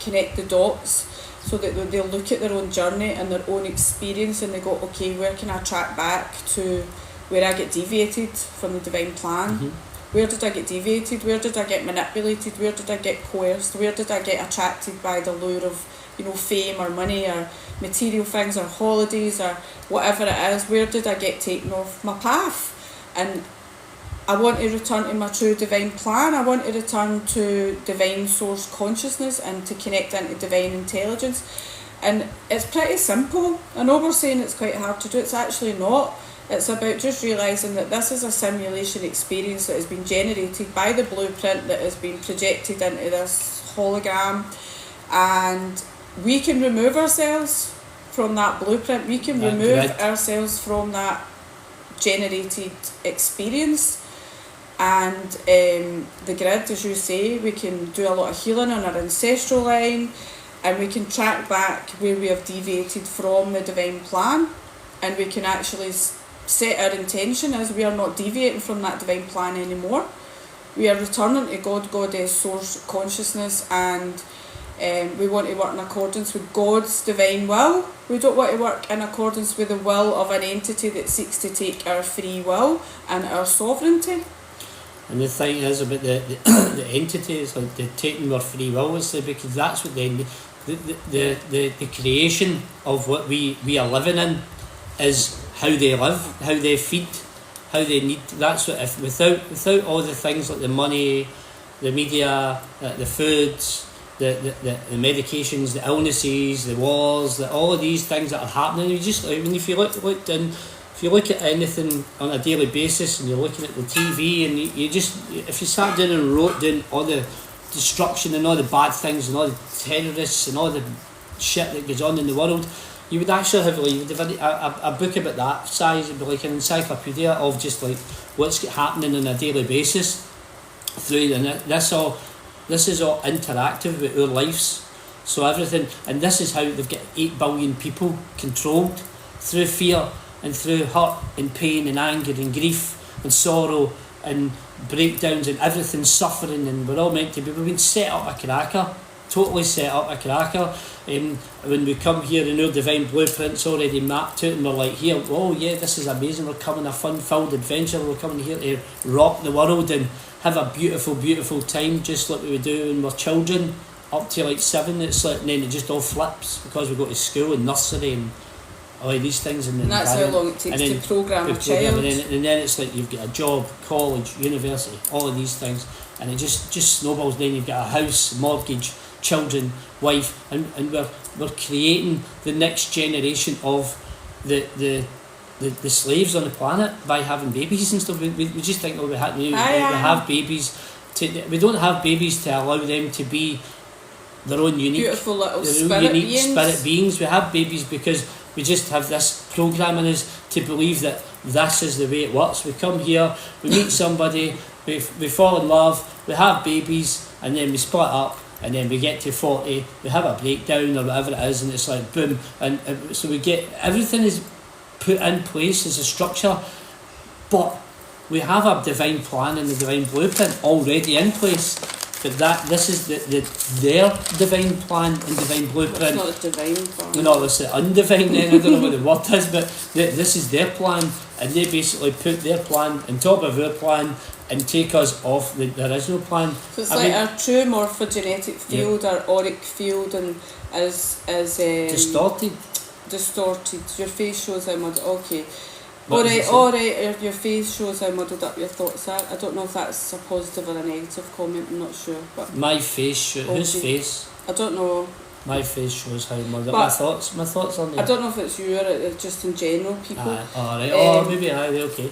connect the dots, so that they'll look at their own journey and their own experience and they go, okay, where can I track back to where I get deviated from the divine plan? Mm-hmm. Where did I get deviated? Where did I get manipulated? Where did I get coerced? Where did I get attracted by the lure of, you know, fame or money or material things or holidays or whatever it is? Where did I get taken off my path? And I want to return to my true divine plan. I want to return to divine source consciousness and to connect into divine intelligence. And it's pretty simple. I know we're saying it's quite hard to do. It's actually not. It's about just realising that this is a simulation experience that has been generated by the blueprint that has been projected into this hologram. And we can remove ourselves from that blueprint. We can remove ourselves from that generated experience, and the grid, as you say, we can do a lot of healing on our ancestral line, and we can track back where we have deviated from the divine plan, and we can actually set our intention as we are not deviating from that divine plan anymore. We are returning to God, Goddess, source consciousness, and we want to work in accordance with God's divine will. We don't want to work in accordance with the will of an entity that seeks to take our free will and our sovereignty. And the thing is about the entity is like the taking our free will, is because that's what the creation of what we are living in is how they live, how they feed, how they need. That's what, if without all the things like the money, the media, the foods, the medications, the illnesses, the wars, all of these things that are happening, you just, I mean, if you look at anything on a daily basis and you're looking at the TV and you just, if you sat down and wrote down all the destruction and all the bad things and all the terrorists and all the shit that goes on in the world, you would actually have, like, you would have a book about that size. It'd be like an encyclopedia of just like what's happening on a daily basis through, and this is all interactive with our lives. So everything, and this is how they've got 8 billion people controlled through fear and through hurt and pain and anger and grief and sorrow and breakdowns and everything, suffering, and we're all meant to be. We've been set up a cracker, totally set up a cracker. When we come here and our divine blueprint's already mapped out and we're like, here, oh yeah, this is amazing, we're coming a fun-filled adventure, we're coming here to rock the world and have a beautiful, beautiful time, just like we would do when we're children, up to like 7. It's like, and then it just all flips because we go to school and nursery and all these things. And that's how long it takes to program a child. And then it's like you've got a job, college, university, all of these things, and it just snowballs. Then you've got a house, mortgage, children, wife, and we're creating the next generation of the slaves on the planet by having babies and stuff. We just think, oh, we have babies. We don't have babies to allow them to be their own unique, beautiful little spirit beings. We have babies because we just have this program in us to believe that this is the way it works. We come here, we meet somebody, we fall in love, we have babies, and then we split up, and then we get to 40, we have a breakdown or whatever it is, and it's like boom, and so we get, everything is put in place as a structure, but we have a divine plan and the divine blueprint already in place. But this is their divine plan and divine blueprint. It's not a divine plan. No, it's undivine then, I don't know what the word is, but this is their plan, and they basically put their plan on top of our plan and take us off the original plan. So it's our true morphogenetic field, our auric field, and is distorted. Your face shows how muddled. Okay. Alright, your face shows how muddled up your thoughts are. I don't know if that's a positive or a negative comment, I'm not sure. But my face, whose face? I don't know. My face shows how my But thoughts on I there. don't know if it's you or it's just in general people. Alright, maybe okay.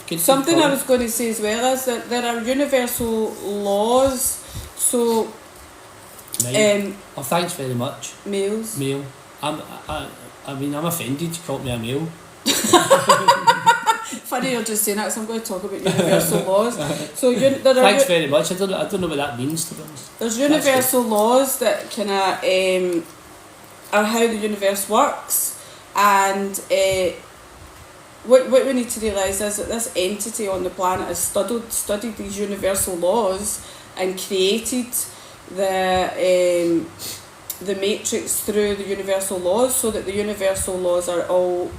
Good Something I point. was going to say as well is that there are universal laws. So, Right. Thanks very much. males. Male. I mean, I'm offended you called me a male. Funny you're just saying that, so I'm going to talk about universal laws. So there are Thanks very much. I don't know what that means, to be honest. there's universal laws that kind of are how the universe works, and what we need to realise is that this entity on the planet has studied these universal laws and created the matrix through the universal laws, so that the universal laws are all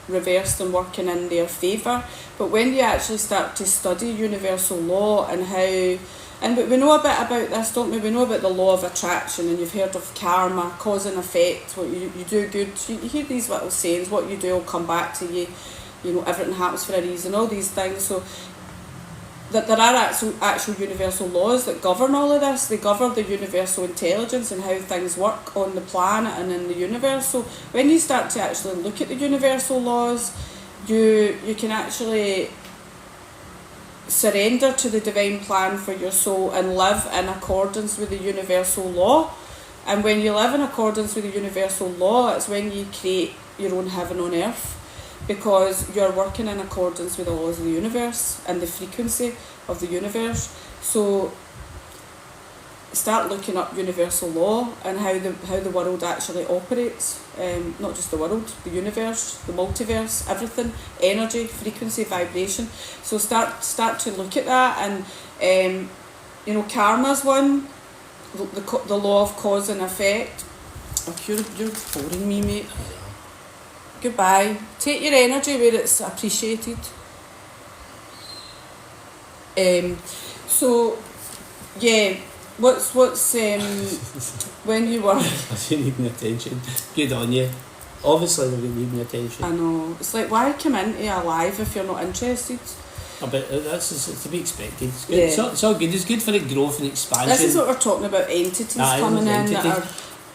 reversed and working in their favour. But when you actually start to study universal law and how, and we know a bit about this, don't we? We know about the law of attraction, and you've heard of karma, cause and effect. What you do good, you hear these little sayings, what you do will come back to you, you know, everything happens for a reason, all these things. So that there are actual universal laws that govern all of this. They govern the universal intelligence and how things work on the planet and in the universe. So when you start to actually look at the universal laws, you can actually surrender to the divine plan for your soul and live in accordance with the universal law. And when you live in accordance with the universal law, it's when you create your own heaven on earth, because you're working in accordance with the laws of the universe and the frequency of the universe. So start looking up universal law and how the world actually operates. Not just the world, the universe, the multiverse, everything, energy, frequency, vibration. So start to look at that, and you know, karma's one, the law of cause and effect. Oh, you're boring me, mate. Goodbye. Take your energy where it's appreciated. So yeah, what's when you work? You needing attention. Good on you. Obviously they've been needing attention. I know. It's like, why come into a live if you're not interested? But that's to be expected. It's good. Yeah. It's all good. It's good for the growth and expansion. This is what we're talking about, entities coming in that are,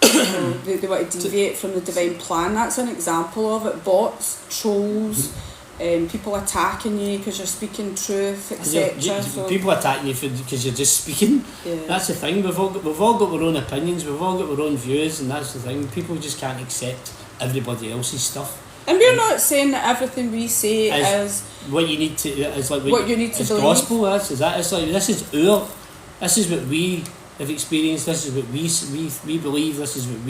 you know, they want to deviate from the divine plan. That's an example of it. Bots, trolls, people attacking you because you're speaking truth, etc. So people attacking you because you're just speaking. yeah. That's the thing. We've all got our own opinions. We've all got our own views, and that's the thing. People just can't accept everybody else's stuff. And we're not saying that everything we say is what you need to. It's like what you need to it's believe. gospel. That's is that. It's like this is what we have experienced. This is what we believe. This is what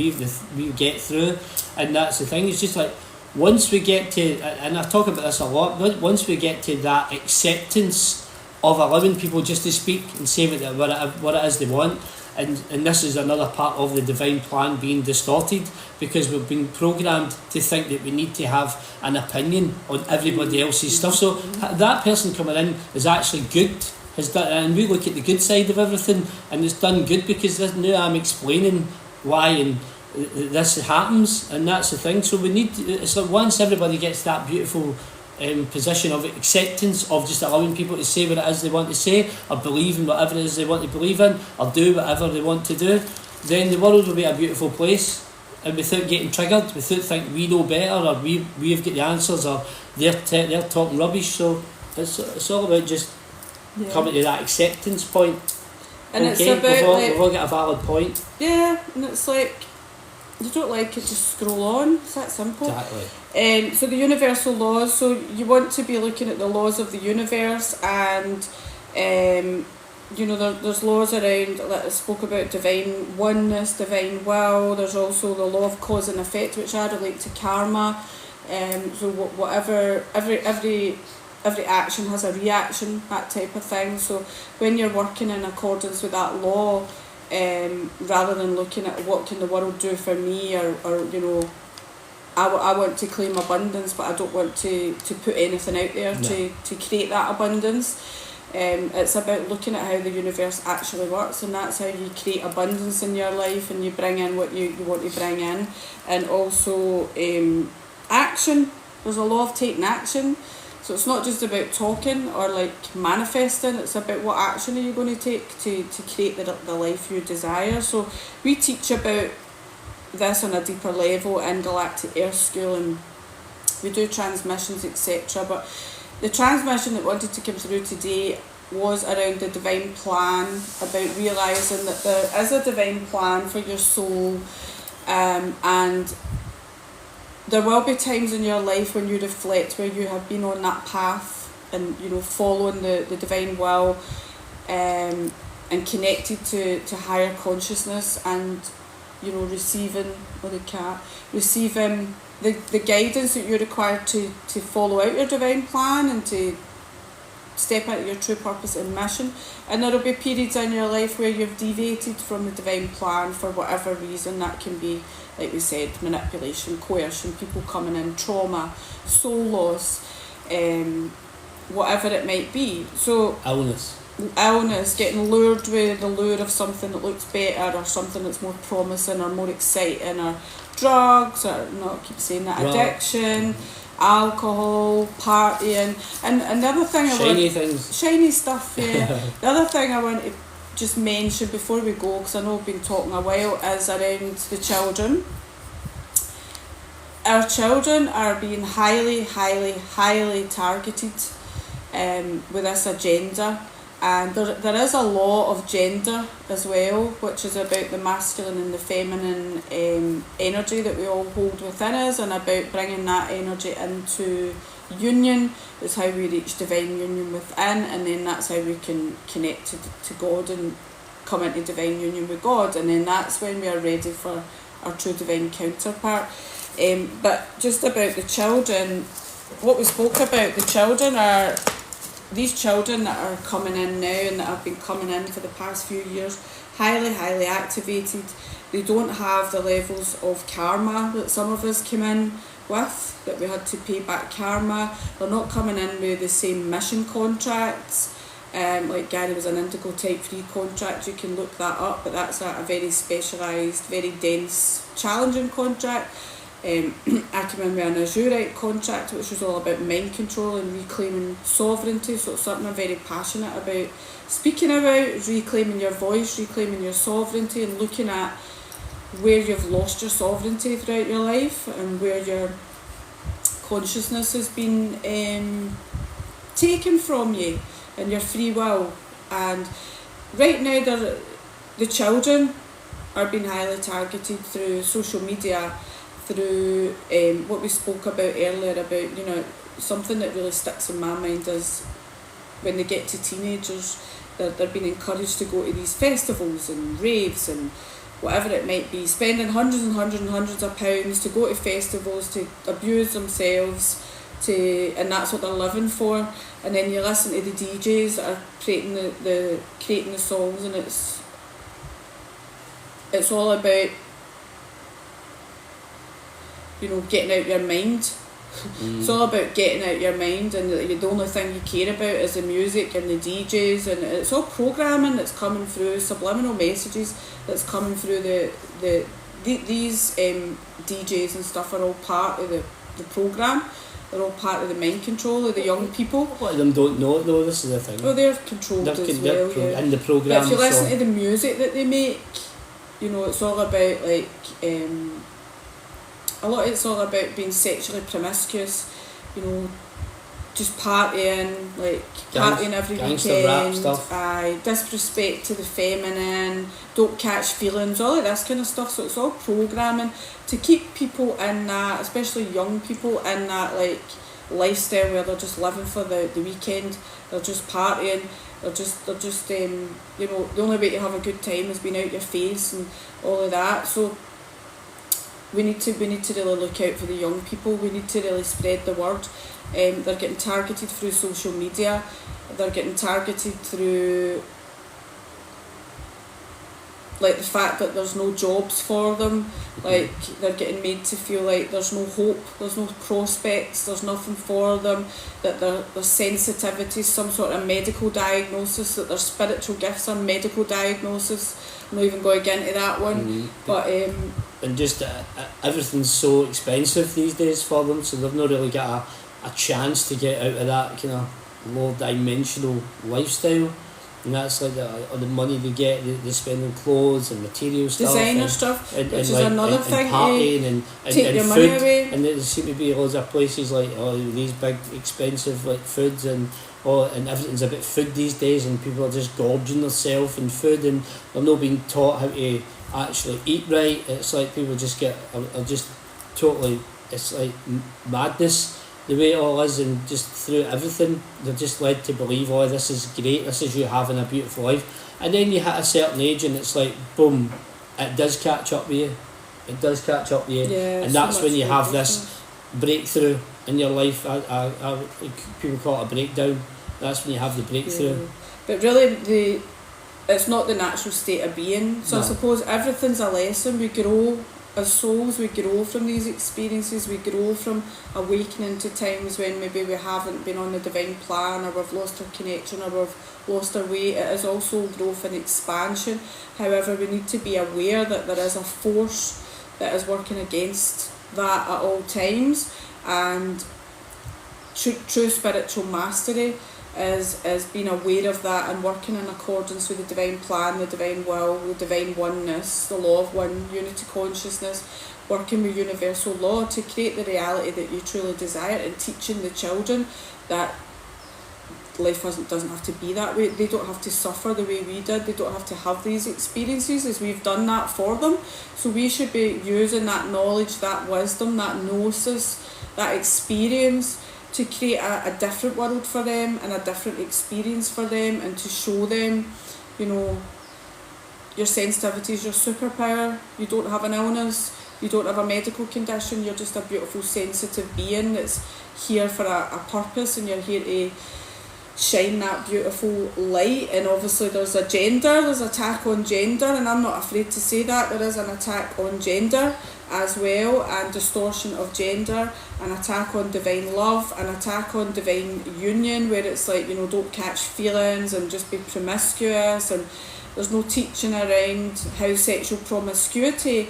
we get through, and that's the thing. It's just like once we get to, and I talk about this a lot. Once we get to that acceptance of allowing people just to speak and say what it is they want. And this is another part of the divine plan being distorted, because we've been programmed to think that we need to have an opinion on everybody else's stuff. So that person coming in is actually good, has done, and we look at the good side of everything, and it's done good because now I'm explaining why and this happens, and that's the thing. So we need it's like once everybody gets that beautiful position of acceptance, of just allowing people to say what it is they want to say, or believe in whatever it is they want to believe in, or do whatever they want to do, then the world will be a beautiful place. And without getting triggered, without thinking we know better, or we've got the answers, or they're talking rubbish. So it's all about just coming to that acceptance point. And okay, it's about we've all got a valid point. Yeah, and it's like, you don't like it, just scroll on. It's that simple. Exactly. So the universal laws, so you want to be looking at the laws of the universe, and you know, there's laws around, like I spoke about, divine oneness, divine will. There's also the law of cause and effect, which I relate to karma. So whatever, every action has a reaction, that type of thing. So when you're working in accordance with that law, rather than looking at what can the world do for me, or you know, I want to claim abundance, but I don't want to put anything out there to create that abundance. It's about looking at how the universe actually works, and that's how you create abundance in your life, and you bring in what you want to bring in. And also action. There's a law of taking action. So it's not just about talking or like manifesting, it's about what action are you going to take to create the life you desire. So we teach about this on a deeper level in Galactic Earth School, and we do transmissions, etc. But the transmission that wanted to come through today was around the divine plan, about realising that there is a divine plan for your soul, and there will be times in your life when you reflect where you have been on that path and, you know, following the divine will, and connected to higher consciousness, and, you know, receiving the guidance that you're required to follow out your divine plan and to step into your true purpose and mission. And there will be periods in your life where you've deviated from the divine plan for whatever reason. That can be, like we said, manipulation, coercion, people coming in, trauma, soul loss, whatever it might be. So illness, getting lured with the lure of something that looks better, or something that's more promising or more exciting, or drugs, or not keep saying that, addiction, alcohol, partying, and the other thing shiny stuff, yeah. The other thing I want to just mention before we go, because I know we've been talking a while, is around the children. Our children are being highly targeted with this agenda. And there is a law of gender as well, which is about the masculine and the feminine energy that we all hold within us, and about bringing that energy into union. Is how we reach divine union within, and then that's how we can connect to God and come into divine union with God, and then that's when we are ready for our true divine counterpart. But just about the children, what we spoke about, the children are... These children that are coming in now and that have been coming in for the past few years, highly activated. They don't have the levels of karma that some of us came in with, that we had to pay back karma. They're not coming in with the same mission contracts. Like Garry was an Indigo type 3 contract, you can look that up, but that's a very specialised, very dense, challenging contract. I came in with an Azurite contract, which was all about mind control and reclaiming sovereignty. So it's something I'm very passionate about speaking about, reclaiming your voice, reclaiming your sovereignty, and looking at where you've lost your sovereignty throughout your life, and where your consciousness has been taken from you, and your free will. And right now the children are being highly targeted through social media, through what we spoke about earlier, about, you know, something that really sticks in my mind is when they get to teenagers, they're being encouraged to go to these festivals and raves and whatever it might be, spending hundreds of pounds to go to festivals, to abuse themselves, and that's what they're living for. And then you listen to the DJs that are creating the songs, and it's all about, you know, getting out your mind. It's all about getting out your mind, and the only thing you care about is the music and the DJs, and it's all programming that's coming through, subliminal messages that's coming through these DJs and stuff are all part of the programme. They're all part of the mind control of the young people. A lot of them don't know it though, this is the thing. Well, they're controlled as well, yeah. In the programme. But if you listen to the music that they make, you know, it's all about like... a lot of it's all about being sexually promiscuous, you know, just partying, like partying every weekend, disrespect to the feminine, don't catch feelings, all of this kind of stuff. So it's all programming to keep people in that, especially young people, in that like lifestyle where they're just living for the weekend, they're just partying, they're just you know, the only way to have a good time is being out your face and all of that. So we need to really look out for the young people. We need to really spread the word. They're getting targeted through social media. They're getting targeted through like the fact that there's no jobs for them. Like they're getting made to feel like there's no hope, there's no prospects, there's nothing for them, that their sensitivity, some sort of medical diagnosis, that their spiritual gifts are medical diagnosis. I'm not even going to get into that one. But and just everything's so expensive these days for them, so they've not really got a chance to get out of that kind of low dimensional lifestyle. And that's like the money they get, they spend on clothes and material stuff, designer and, stuff, and, which and is like, another and thing. partying and take your food, money away. and there seem to be loads of places like these big expensive like foods and everything's about food these days, and people are just gorging themselves in food, and they're not being taught how to actually eat right. It's like people just are just totally, it's like madness the way it all is, and just through everything they're just led to believe, oh, this is great, this is you having a beautiful life, and then you hit a certain age and it's like boom, it does catch up with you, Yeah, and so that's when much you have more this breakthrough in your life. People call it a breakdown. That's when you have the breakthrough. Yeah. But really, it's not the natural state of being. So No. I suppose everything's a lesson. We grow as souls, we grow from these experiences, we grow from awakening to times when maybe we haven't been on the divine plan, or we've lost our connection, or we've lost our way. It is also growth and expansion. However, we need to be aware that there is a force that is working against that at all times, and true spiritual mastery is being aware of that and working in accordance with the divine plan, the divine will, the divine oneness, the law of one, unity consciousness, working with universal law to create the reality that you truly desire, and teaching the children that life doesn't have to be that way. They don't have to suffer the way we did. They don't have to have these experiences as we've done that for them. So we should be using that knowledge, that wisdom, that gnosis, that experience to create a different world for them and a different experience for them, and to show them, your sensitivity is your superpower. You don't have an illness, you don't have a medical condition, you're just a beautiful sensitive being that's here for a purpose, and you're here to shine that beautiful light. And obviously there's attack on gender, and I'm not afraid to say that there is an attack on gender as well, and distortion of gender, an attack on divine love, an attack on divine union, where it's like, don't catch feelings and just be promiscuous, and there's no teaching around how sexual promiscuity.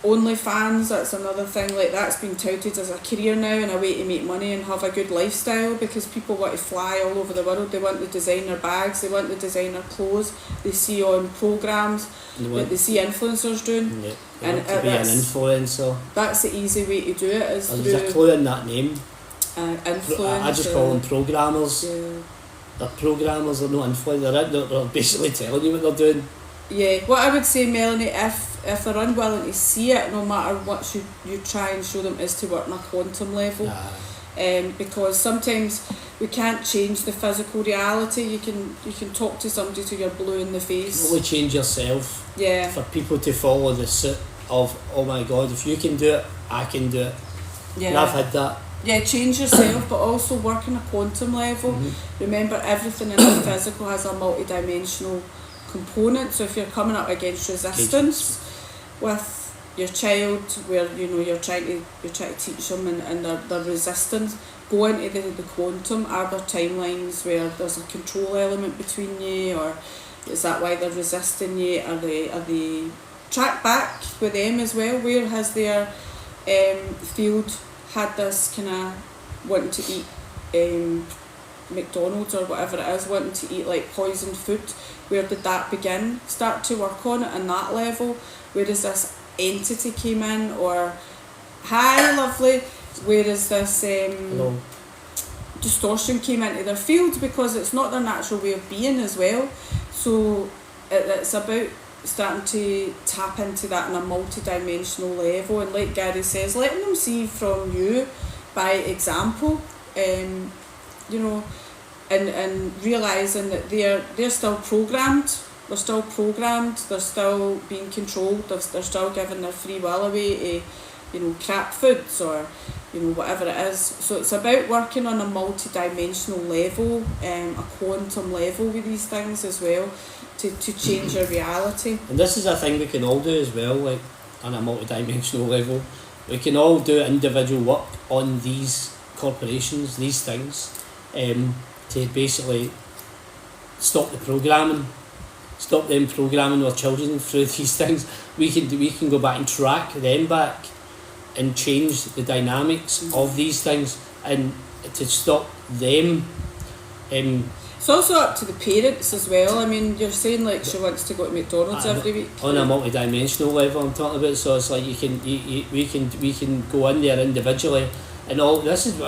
OnlyFans, that's another thing, like that's been touted as a career now and a way to make money and have a good lifestyle, because people want to fly all over the world. They want the designer bags, they want the designer clothes they see on programmes that they see influencers doing. Yeah, they want to be an influencer. That's the easy way to do it, is through there's a clue in that name. Influence. I just call them programmers. Yeah. They're programmers, they're not influencers, they're basically telling you what they're doing. Yeah, what I would say, Melanie, if they're unwilling to see it, no matter what you try and show them, is to work on a quantum level. Because sometimes we can't change the physical reality. You can talk to somebody till you're blue in the face. You only change yourself. Yeah. For people to follow the suit of, oh my God, if you can do it, I can do it. Yeah. And I've had that. Yeah, change yourself, but also work on a quantum level. Mm-hmm. Remember, everything in the physical has a multi-dimensional component. So if you're coming up against resistance with your child, where you're trying to teach them and they're resistant, go into the quantum. Are there timelines where there's a control element between you, or is that why they're resisting you? Are they track back with them as well? Where has their field had this kind of wanting to eat McDonald's or whatever it is, wanting to eat like poisoned food? Where did that begin? Start to work on it on that level. Where does this entity came in? Or, hi lovely, where is this distortion came into their field? Because it's not their natural way of being as well. So it's about starting to tap into that on a multi-dimensional level, and like Garry says, letting them see from you by example, and realising that they're still programmed, they're still being controlled, they're still giving their free will away to crap foods or whatever it is. So it's about working on a multi-dimensional level, a quantum level with these things as well, to change your reality. And this is a thing we can all do as well, like on a multi-dimensional level. We can all do individual work on these corporations, these things, to basically stop them programming our children through these things. We can go back and track them back and change the dynamics of these things, and to stop them. So It's also up to the parents as well. I mean, you're saying like she wants to go to McDonald's every week. On a multi-dimensional level I'm talking about, so it's like we can go in there individually and all. This is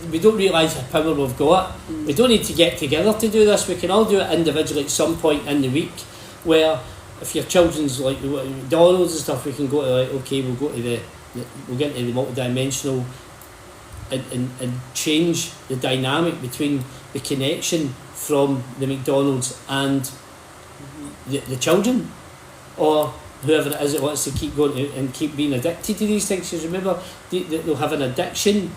we don't realise the power we've got. We don't need to get together to do this. We can all do it individually at some point in the week, where if your children's like McDonald's and stuff, we can go to like, okay, we'll get into the multi-dimensional and change the dynamic between the connection from the McDonald's and the children, or whoever it is that wants to keep going and keep being addicted to these things. Because remember, they'll have an addiction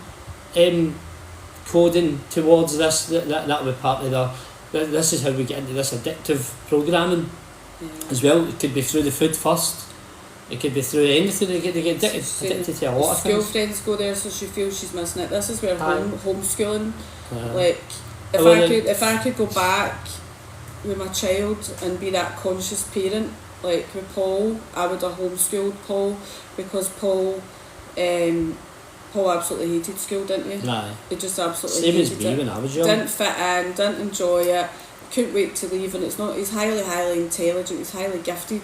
coding towards this. That will be part of this is how we get into this addictive programming as well. It could be through the food first. It could be through anything. They get addicted to a lot of school things. friends go there, so she feels she's missing it. This is where homeschooling, Uh-huh. like if I could go back with my child and be that conscious parent, like with Paul, I would have homeschooled Paul, because Paul absolutely hated school, didn't he? Aye. He just absolutely Same hated as me it. when I was young. Didn't fit in, didn't enjoy it, couldn't wait to leave. And he's highly intelligent, he's highly gifted,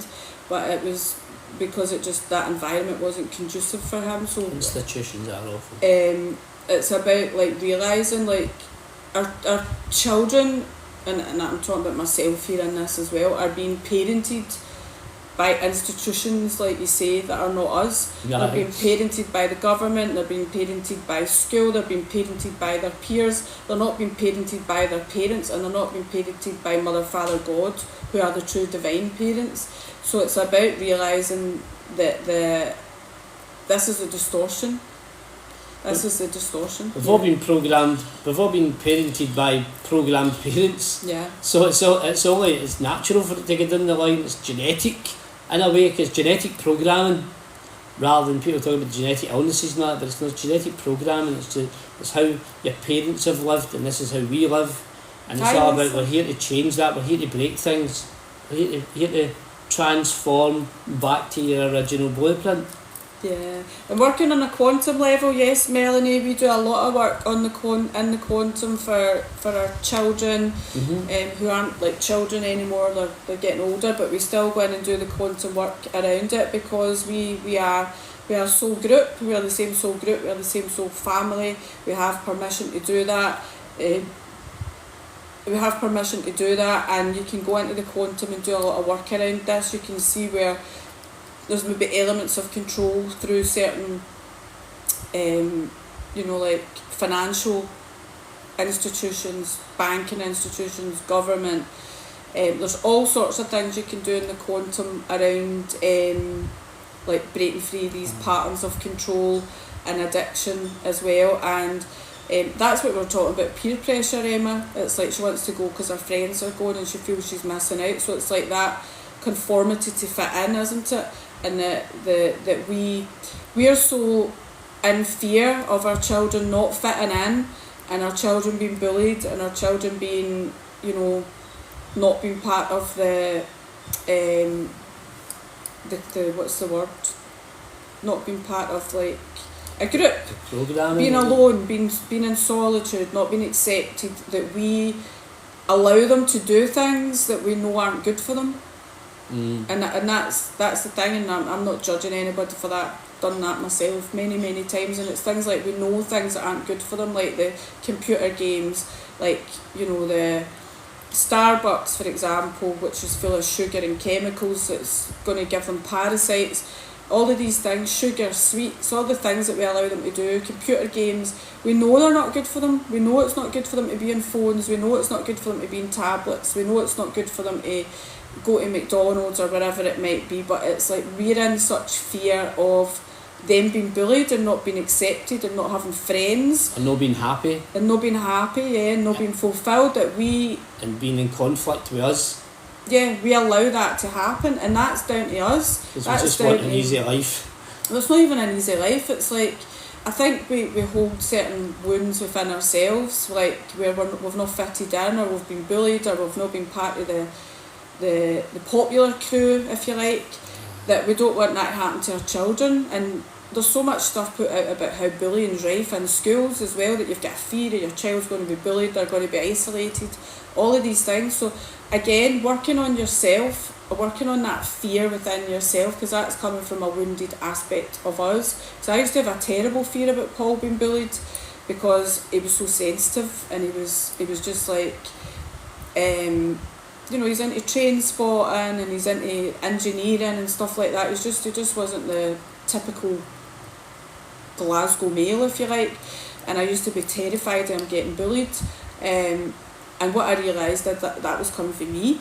but it was because that environment wasn't conducive for him. So institutions are awful. It's about like realising like our children, and I'm talking about myself here in this as well, are being parented by institutions, like you say, that are not us. Yeah. They're being parented by the government, they're being parented by school, they're being parented by their peers, they're not being parented by their parents, and they're not being parented by Mother, Father, God, who are the true divine parents. So it's about realising that this is a distortion. This is the distortion. We've all been programmed. We've all been parented by programmed parents. Yeah. So it's natural for it to get down the line. It's genetic in a way, because genetic programming, rather than people talking about genetic illnesses and that, but it's not genetic programming. It's how your parents have lived, and this is how we live, and it's all about, we're here to change that. We're here to break things. We're here to transform back to your original blueprint. Yeah, and working on a quantum level, yes, Melanie, we do a lot of work on in the quantum for our children, who aren't like children anymore. They're getting older, but we still go in and do the quantum work around it, because we are soul group. We are the same soul group. We are the same soul family. We have permission to do that. And you can go into the quantum and do a lot of work around this. You can see where there's maybe elements of control through certain, like financial institutions, banking institutions, government. There's all sorts of things you can do in the quantum around, like breaking free these patterns of control and addiction as well. And that's what we're talking about, peer pressure, Emma. It's like she wants to go because her friends are going and she feels she's missing out. So it's like that conformity to fit in, isn't it? And that we are so in fear of our children not fitting in, and our children being bullied, and our children being, not being part of the what's the word? Not being part of like a group, being alone, being in solitude, not being accepted, that we allow them to do things that we know aren't good for them. And that's the thing, and I'm not judging anybody for that. Done that myself many times, and it's things like we know things that aren't good for them, like the computer games, like the Starbucks, for example, which is full of sugar and chemicals that's going to give them parasites. All of these things, sugar, sweets, all the things that we allow them to do. Computer games, we know they're not good for them. We know it's not good for them to be on phones. We know it's not good for them to be on tablets. We know it's not good for them to go to McDonald's or wherever it might be. But it's like we're in such fear of them being bullied and not being accepted and not having friends. And not being happy. And not being happy, and not being fulfilled, that we... And being in conflict with us. Yeah, we allow that to happen, and that's down to us. Because we just want an easy life. Well, it's not even an easy life. It's like, I think we hold certain wounds within ourselves, like where we've not fitted in, or we've been bullied, or we've not been part of the popular crew, if you like, that we don't want that to happen to our children. And there's so much stuff put out about how bullying's rife in schools as well, that you've got a fear that your child's going to be bullied, they're going to be isolated, all of these things. So again, working on yourself, working on that fear within yourself, because that's coming from a wounded aspect of us. So I used to have a terrible fear about Paul being bullied, because he was so sensitive, and he was just like, he's into train spotting and he's into engineering and stuff like that. He just wasn't the typical Glasgow male, if you like, and I used to be terrified of him getting bullied. And what I realised that was coming from me.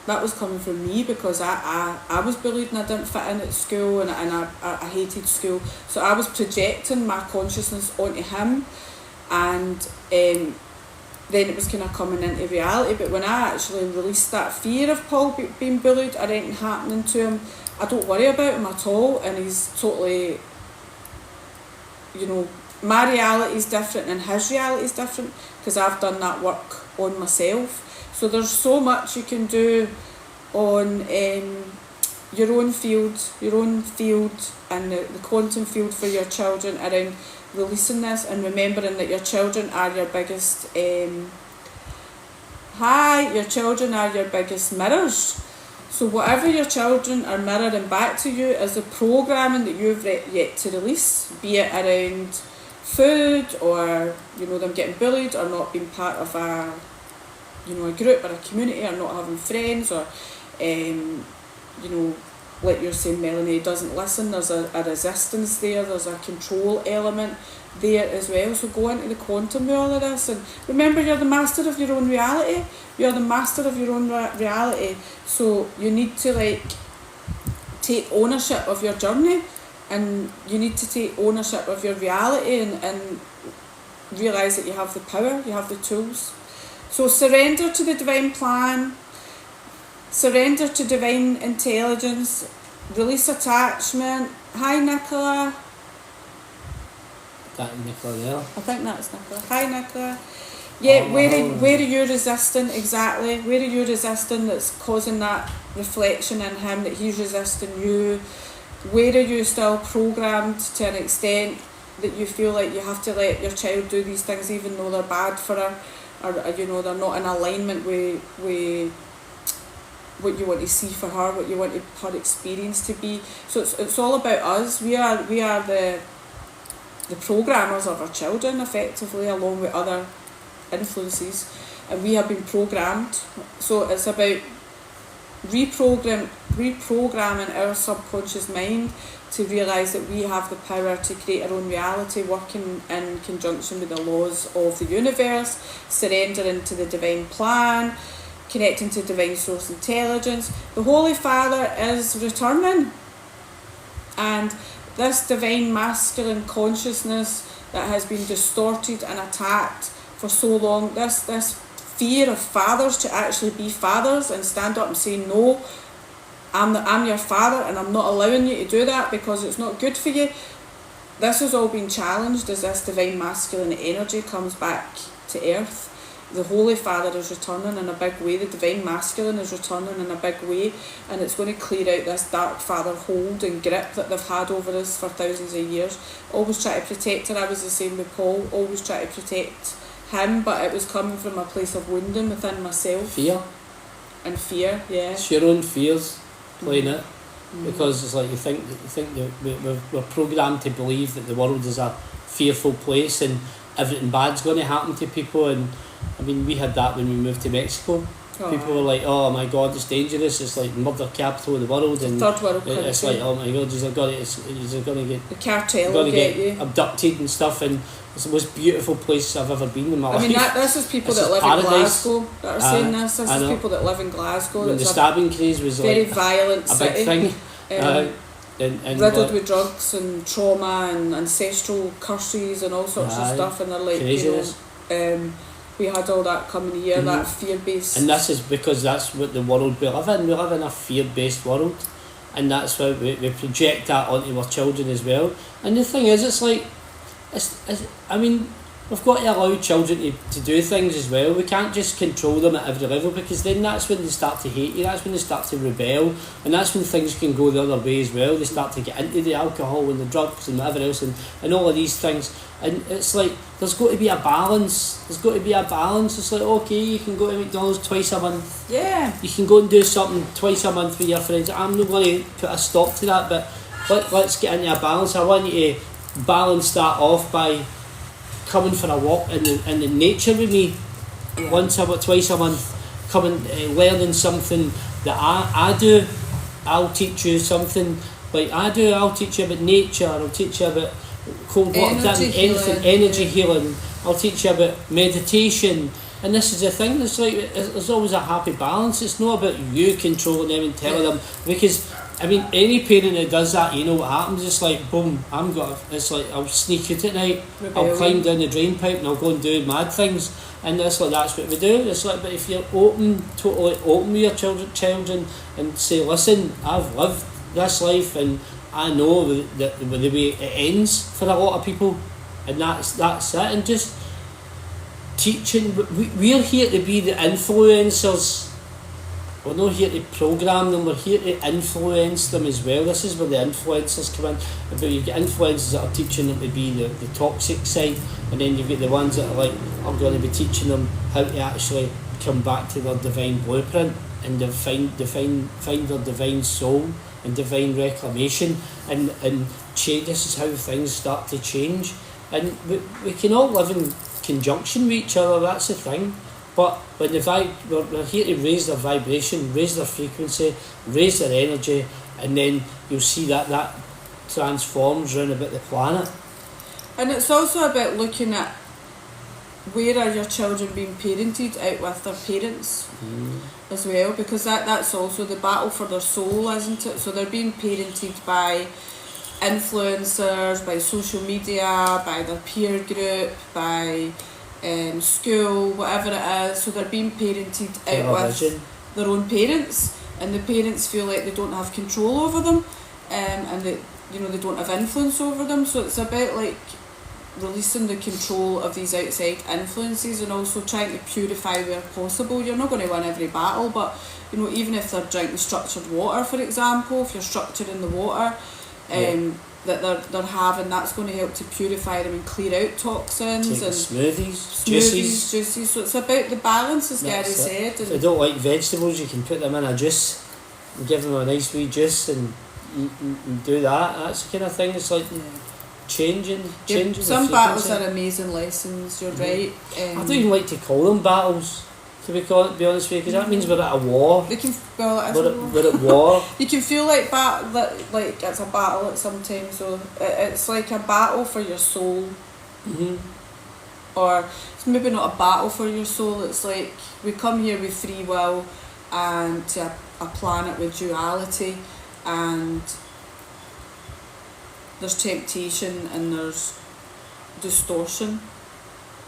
That was coming from me, because I was bullied and I didn't fit in at school, and I hated school. So I was projecting my consciousness onto him, and then it was kind of coming into reality. But when I actually released that fear of Paul being bullied or anything happening to him, I don't worry about him at all, and he's totally, my reality is different and his reality is different, because I've done that work on myself. So there's so much you can do on your own field and the quantum field for your children around releasing this, and remembering that your children are your biggest mirrors. So whatever your children are mirroring back to you is the programming that you've yet to release, be it around food, or them getting bullied, or not being part of a group or a community, or not having friends, or like you're saying, Melanie, doesn't listen. There's a resistance there, there's a control element there as well. So go into the quantum with all of this, and remember, you're the master of your own reality. You're the master of your own reality. So you need to take ownership of your journey, and you need to take ownership of your reality, and realise that you have the power, you have the tools. So surrender to the divine plan, surrender to divine intelligence, release attachment. Hi, Nicola. That Nicola there. I think that's Nicola. Hi, Nicola. Yeah, where are you resisting exactly? Where are you resisting that's causing that reflection in him, that he's resisting you? Where are you still programmed to an extent that you feel like you have to let your child do these things even though they're bad for her, or they're not in alignment with what you want to see for her, what you want her experience to be. So it's all about us. We are the programmers of our children, effectively, along with other influences, and we have been programmed. So it's about reprogramming our subconscious mind to realise that we have the power to create our own reality, working in conjunction with the laws of the universe, surrendering to the divine plan, connecting to divine source intelligence. The Holy Father is returning, and this divine masculine consciousness that has been distorted and attacked for so long, this fear of fathers to actually be fathers and stand up and say, no, I'm your father and I'm not allowing you to do that because it's not good for you. This has all been challenged as this divine masculine energy comes back to earth. The Holy Father is returning in a big way, the divine masculine is returning in a big way, and it's going to clear out this dark father hold and grip that they've had over us for thousands of years. Always try to protect her. I was the same with Paul, always try to protect him, but it was coming from a place of wounding within myself. Fear. And fear, yeah. It's your own fears playing it, because it's like you think that we're programmed to believe that the world is a fearful place and everything bad's going to happen to people. And I mean, we had that when we moved to Mexico. People were like, oh my god, it's dangerous, it's like murder capital of the world, and third world country. It's like, oh my god, you're going to get the cartel will get you abducted and stuff. And it's the most beautiful place I've ever been in my life. I mean, this is people that live in Glasgow that are saying this. This is people that live in Glasgow. When the stabbing craze was very like violent a big thing. And riddled with drugs and trauma and ancestral curses and all sorts of stuff, and they're like, craziness. We had all that coming here, that fear-based. And this is because that's what the world we live in. We live in a fear-based world, and that's why we project that onto our children as well. And the thing is, it's like, I mean, we've got to allow children to do things as well. We can't just control them at every level, because then that's when they start to hate you, that's when they start to rebel, and that's when things can go the other way as well. They start to get into the alcohol and the drugs and whatever else, and all of these things. And it's like, there's got to be a balance. It's like, okay, you can go to McDonald's twice a month. Yeah. You can go and do something twice a month with your friends. I'm not going to put a stop to that, but let's get into a balance. I want you to balance that off by coming for a walk in the nature with me twice a month, coming learning something that I do. I'll teach you something like I do. I'll teach you about nature. I'll teach you about cold water, energy healing. I'll teach you about meditation. And this is the thing, it's like there's always a happy balance. It's not about you controlling them and telling them, because I mean, any parent that does that, you know what happens. It's like, boom, it's like I'll sneak out at night, I'll climb down the drain pipe and I'll go and do mad things. And it's like, that's what we do. It's like, but if you're totally open with your children and say, listen, I've lived this life and I know that the way it ends for a lot of people, and that's it. And just teaching, we're here to be the influencers. We're not here to program them, we're here to influence them as well. This is where the influencers come in. But you've got influencers that are teaching them to be the toxic side, and then you've got the ones that are like, I'm going to be teaching them how to actually come back to their divine blueprint and find their divine soul and divine reclamation, and change. This is how things start to change. And we can all live in conjunction with each other, that's the thing. But when we're here to raise their vibration, raise their frequency, raise their energy, and then you'll see that transforms round about the planet. And it's also about looking at where are your children being parented out with their parents as well, because that's also the battle for their soul, isn't it? So they're being parented by influencers, by social media, by their peer group, by school, whatever it is. So they're being parented out with their own parents, and the parents feel like they don't have control over them, and that they don't have influence over them. So it's about like releasing the control of these outside influences, and also trying to purify where possible. You're not going to win every battle, but even if they're drinking structured water, for example, if you're structuring the water that they're having, that's going to help to purify them and clear out toxins. Take and smoothies, juices. So it's about the balance, as Garry said. If they don't like vegetables, you can put them in a juice and give them a nice wee juice and do that. That's the kind of thing. It's like changing. Some battles are amazing lessons, you're right. I don't even like to call them battles, to be honest with you, because that means we're at a war. We're at war. You can feel like it's a battle at some time, so it's like a battle for your soul. Or it's maybe not a battle for your soul, it's like we come here with free will and to a planet with duality, and there's temptation and there's distortion,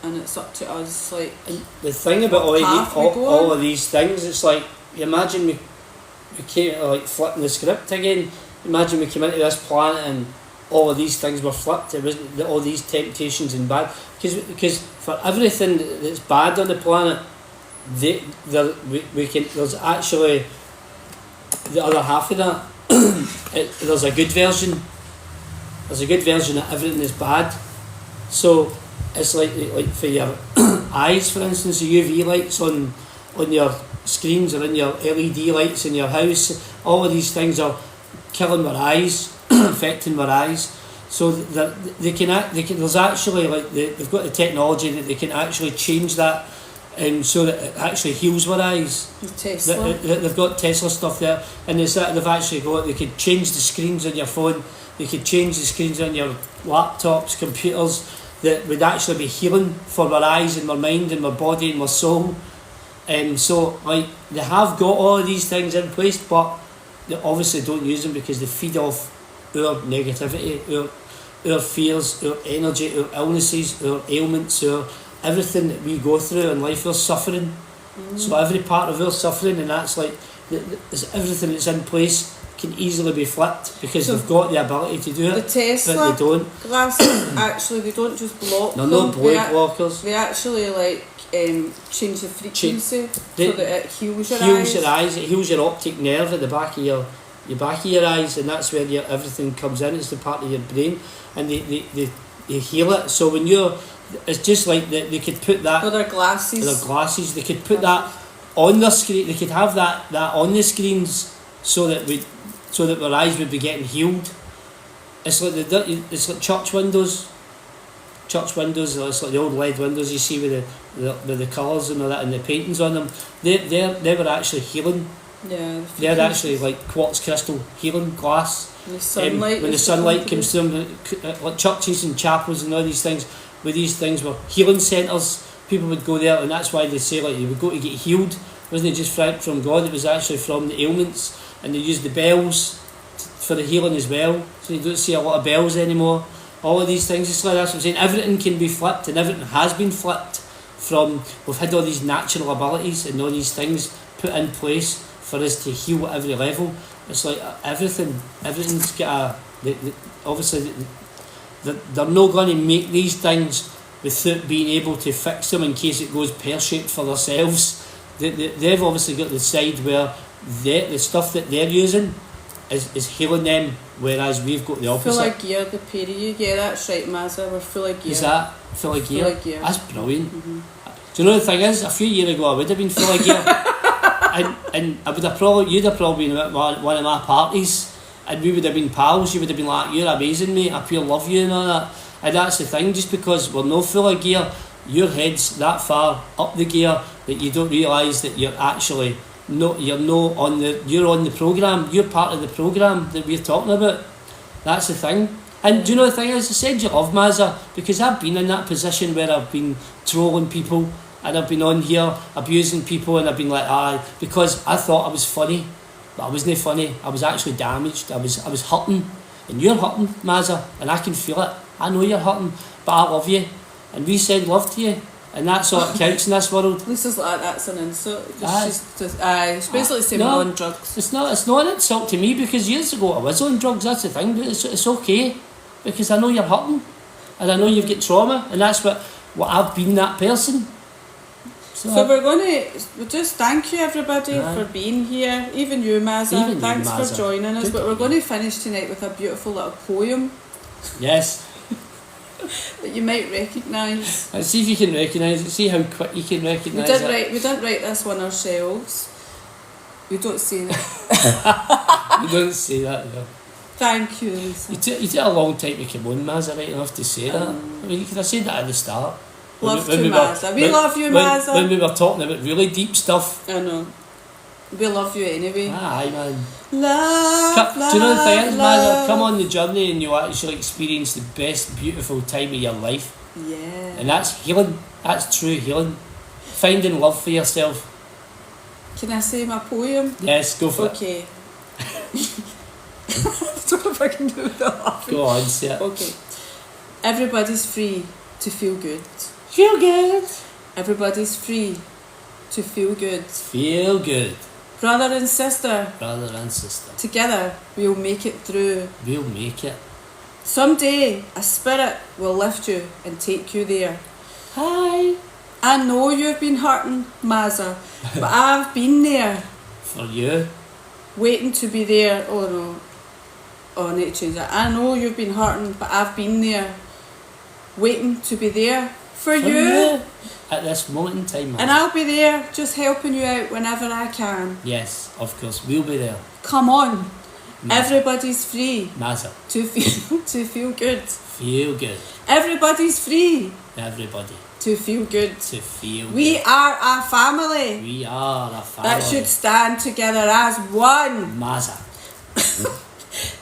and it's up to us. Like, and the thing about all of these things, it's like, you imagine we came like flipping the script again. Imagine we came into this planet and all of these things were flipped. It wasn't all these temptations and bad, because for everything that's bad on the planet, there's actually the other half of that. There's a good version. There's a good version of everything that's bad. So it's like for your eyes, for instance, the UV lights on your screens or in your LED lights in your house, all of these things are killing our eyes, affecting our eyes. So that they can there's actually they've got the technology that they can actually change that, so that it actually heals our eyes. Tesla. They've got Tesla stuff there, and they've actually they could change the screens on your phone. They could change the screens on your laptops, computers, that would actually be healing for our eyes and our mind and our body and our soul. So they have got all of these things in place, but they obviously don't use them because they feed off our negativity, our fears, our energy, our illnesses, our ailments, our everything that we go through in life, our suffering. So every part of our suffering, and that's like everything that's in place can easily be flipped because So they've got the ability to do The it, Tesla but they don't. glasses, actually, they don't just block They're them. not blood blockers. They actually like change the frequency they- so that it heals your Heals eyes. your eyes. It heals your optic nerve at the back of your back of your eyes, and that's where everything comes in. It's the part of your brain, and they heal it. So when it's just like they could put that For their glasses. for their glasses. They could put that on their screen. They could have that on the screens so that their eyes would be getting healed. It's like it's like church windows. Church windows, it's like the old lead windows you see with the colours and all that and the paintings on them. They were actually healing. Yeah. They're actually like quartz crystal healing glass. The sunlight. When the sunlight comes through them, like churches and chapels and all these things, where these things were healing centres, people would go there, and that's why they say like you would go to get healed. It wasn't just from God, it was actually from the ailments, and they used the bells for the healing as well. So you don't see a lot of bells anymore. All of these things, it's like that's what I'm saying. Everything can be flipped, and everything has been flipped. We've had all these natural abilities and all these things put in place for us to heal at every level. It's like everything's got obviously they're not going to make these things without being able to fix them in case it goes pear-shaped for themselves. They've obviously got the side where the stuff that they're using is healing them, whereas we've got the opposite. Full of gear, the pair of you. Yeah, that's right, Mazza. We're full of gear. Is that full of gear? Full of gear. That's brilliant. Mm-hmm. Do you know the thing is, a few years ago I would have been full of gear, and you'd have probably been at one of my parties, and we would have been pals. You would have been like, "You're amazing, mate. I pure love you," and all that. And that's the thing. Just because we're no full of gear, your head's that far up the gear that you don't realise that you're actually. No, you're on the programme. You're part of the programme that we're talking about. That's the thing. And do you know the thing is, I said you love Mazza because I've been in that position where I've been trolling people and I've been on here abusing people, and I've been like, because I thought I was funny, but I wasn't funny. I was actually damaged. I was hurting, and you're hurting, Mazza, and I can feel it. I know you're hurting, but I love you, and we send love to you. And that's all that counts in this world. Lisa's like, that's an insult. It's basically saying no, we're on drugs. It's not an insult to me because years ago I was on drugs, that's the thing, but it's okay because I know you're hurting and I know you've got trauma, and that's what I've been, that person. So we'll just thank you everybody for being here, even you Mazza, thanks for joining us. But we're going to finish tonight with a beautiful little poem. Yes. That you might recognise. Let's see if you can recognise it. See how quick you can recognise it. We didn't write this one ourselves. We don't say that. You don't say that, no. Thank you, Lisa. You took a long time to come on, Mazza, right enough to say that. I mean, you could have said that at the start. Love you, Mazza. We love you, Mazza. When we were talking about really deep stuff. I know. We love you anyway. Aye, man. Love, do you know the thing is, Mazza? Come on the journey and you'll actually experience the best, beautiful time of your life. Yeah. And that's healing. That's true healing. Finding love for yourself. Can I say my poem? Yes, go for it. Okay. I don't know if I can do that. Go on, say it. Okay. Everybody's free to feel good. Feel good. Everybody's free to feel good. Feel good. Brother and sister. Brother and sister. Together we'll make it through. We'll make it. Someday a spirit will lift you and take you there. Hi. I know you've been hurting, Mazza, but I've been there. For you. Waiting to be there. Oh no. Oh, I need to change that. I know you've been hurting, but I've been there. Waiting to be there for you. At this moment in time, Mazza. And I'll be there just helping you out whenever I can. Yes, of course, we'll be there. Come on. Mazza. Everybody's free Mazza. to feel good. Feel good. Everybody's free Everybody. to feel good. To feel We good. are a family. We are a family. That should stand together as one. Mazza.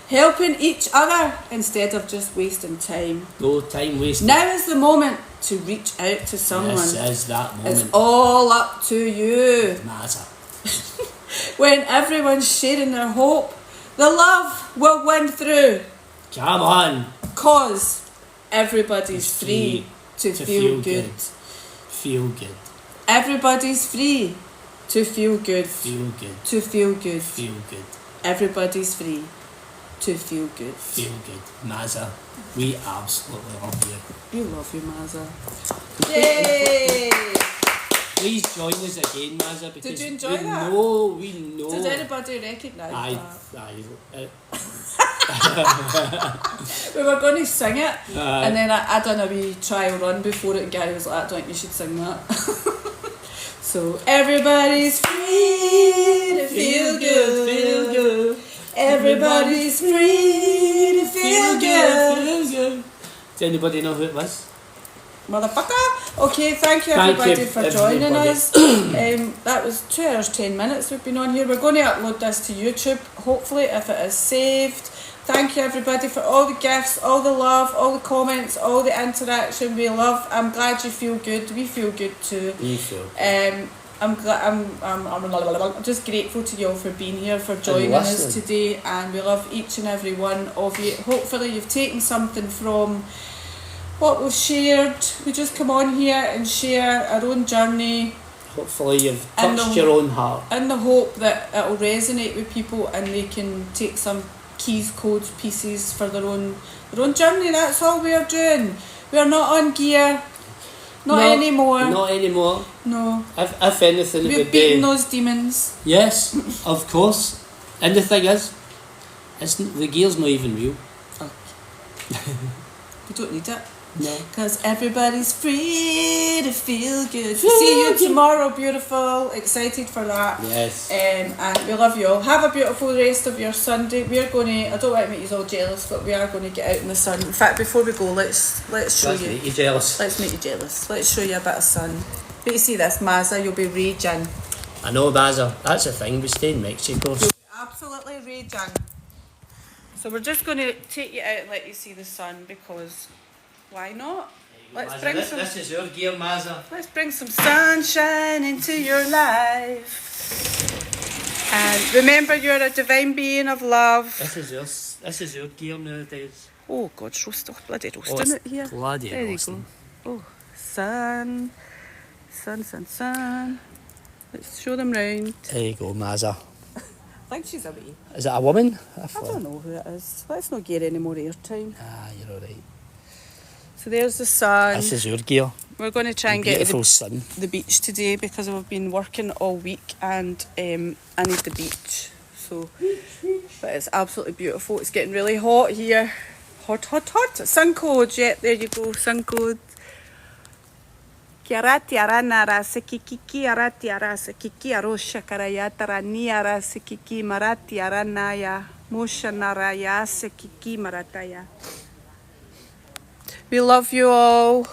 Helping each other instead of just wasting time. No time wasted. Now is the moment to reach out to someone. This is that moment. It's all up to you. Mazza. When everyone's sharing their hope, the love will win through. Come on. Cause everybody's It's free to feel good. Feel good. Everybody's free to feel good. Feel good. To feel good. Feel good. everybody's free to feel good. Feel good. Mazza, we absolutely love you. We love you, Mazza. Yay! Please join us again, Mazza, because Did you enjoy we that? we know. Did anybody recognise that? We were going to sing it, and then I done a wee trial run before it, and Garry was like, I don't think you should sing that. So, everybody's free to feel good. Feel good. Everybody's free to feel good. Does anybody know who it was? Motherfucker! Okay, thank you everybody for joining us. That was 2 hours 10 minutes we've been on here. We're going to upload this to YouTube, hopefully, if it is saved. Thank you everybody for all the gifts, all the love, all the comments, all the interaction. We love. I'm glad you feel good. We feel good too. You feel. I'm just grateful to you all for being here, for joining us today, and we love each and every one of you. Hopefully you've taken something from what we've shared. We just come on here and share our own journey. Hopefully you've touched your own heart. In the hope that it'll resonate with people and they can take some keys, codes, pieces for their own journey. That's all we're doing. We're not on gear. Not anymore. Not anymore. No. If anything, we've beaten those demons. Yes, of course. And the thing is, the gear's not even real. Oh. We don't need it. No. Because everybody's free to feel good. See you tomorrow, beautiful. Excited for that. Yes. And we love you all. Have a beautiful rest of your Sunday. We're going to, I don't want to make you all jealous, but we are going to get out in the sun. In fact, before we go, let's show you. Let's make you jealous. Let's make you jealous. Let's show you a bit of sun. But you see this, Mazza, you'll be raging. I know, Mazza. That's the thing. We stay in Mexico. You'll be absolutely raging. So we're just going to take you out and let you see the sun because why not? Let's bring some. This is your gear, Mazza. Let's bring some sunshine into your life. And remember, you're a divine being of love. This is your gear nowadays. Oh God, bloody roasting it here. Bloody there roasting. You go. Oh, sun. Let's show them round. There you go, Mazza. I think she's away. Is it a woman? I don't know who it is. Let's not get any more airtime. Ah, you're alright. So there's the sun. This is your gear. We're going to try and get to the beach today because we've been working all week and I need the beach. So, but it's absolutely beautiful. It's getting really hot here. Hot. Sun code, yeah, there you go, sun code. Kiaratiara sekiki aratiara sekiki arosha karayatara niara sekiki maratiara naya mosha naraya sekiki marataya. We love you all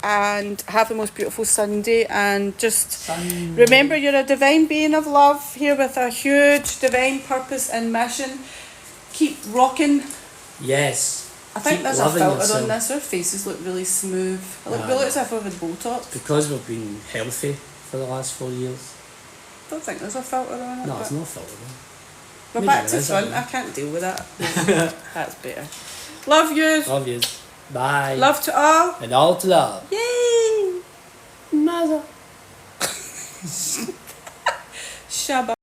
and have the most beautiful Sunday, and just remember you're a divine being of love here with a huge divine purpose and mission. Keep rocking. Yes. I think there's a filter on this. Our faces look really smooth. We look as if we've had Botox. Because we've been healthy for the last 4 years. I don't think there's a filter on it. No, it's not a filter. We're back to front. I can't deal with that. That's better. Love yous. Love yous. Bye. Love to all. And all to love. Yay! Mother. Shabba.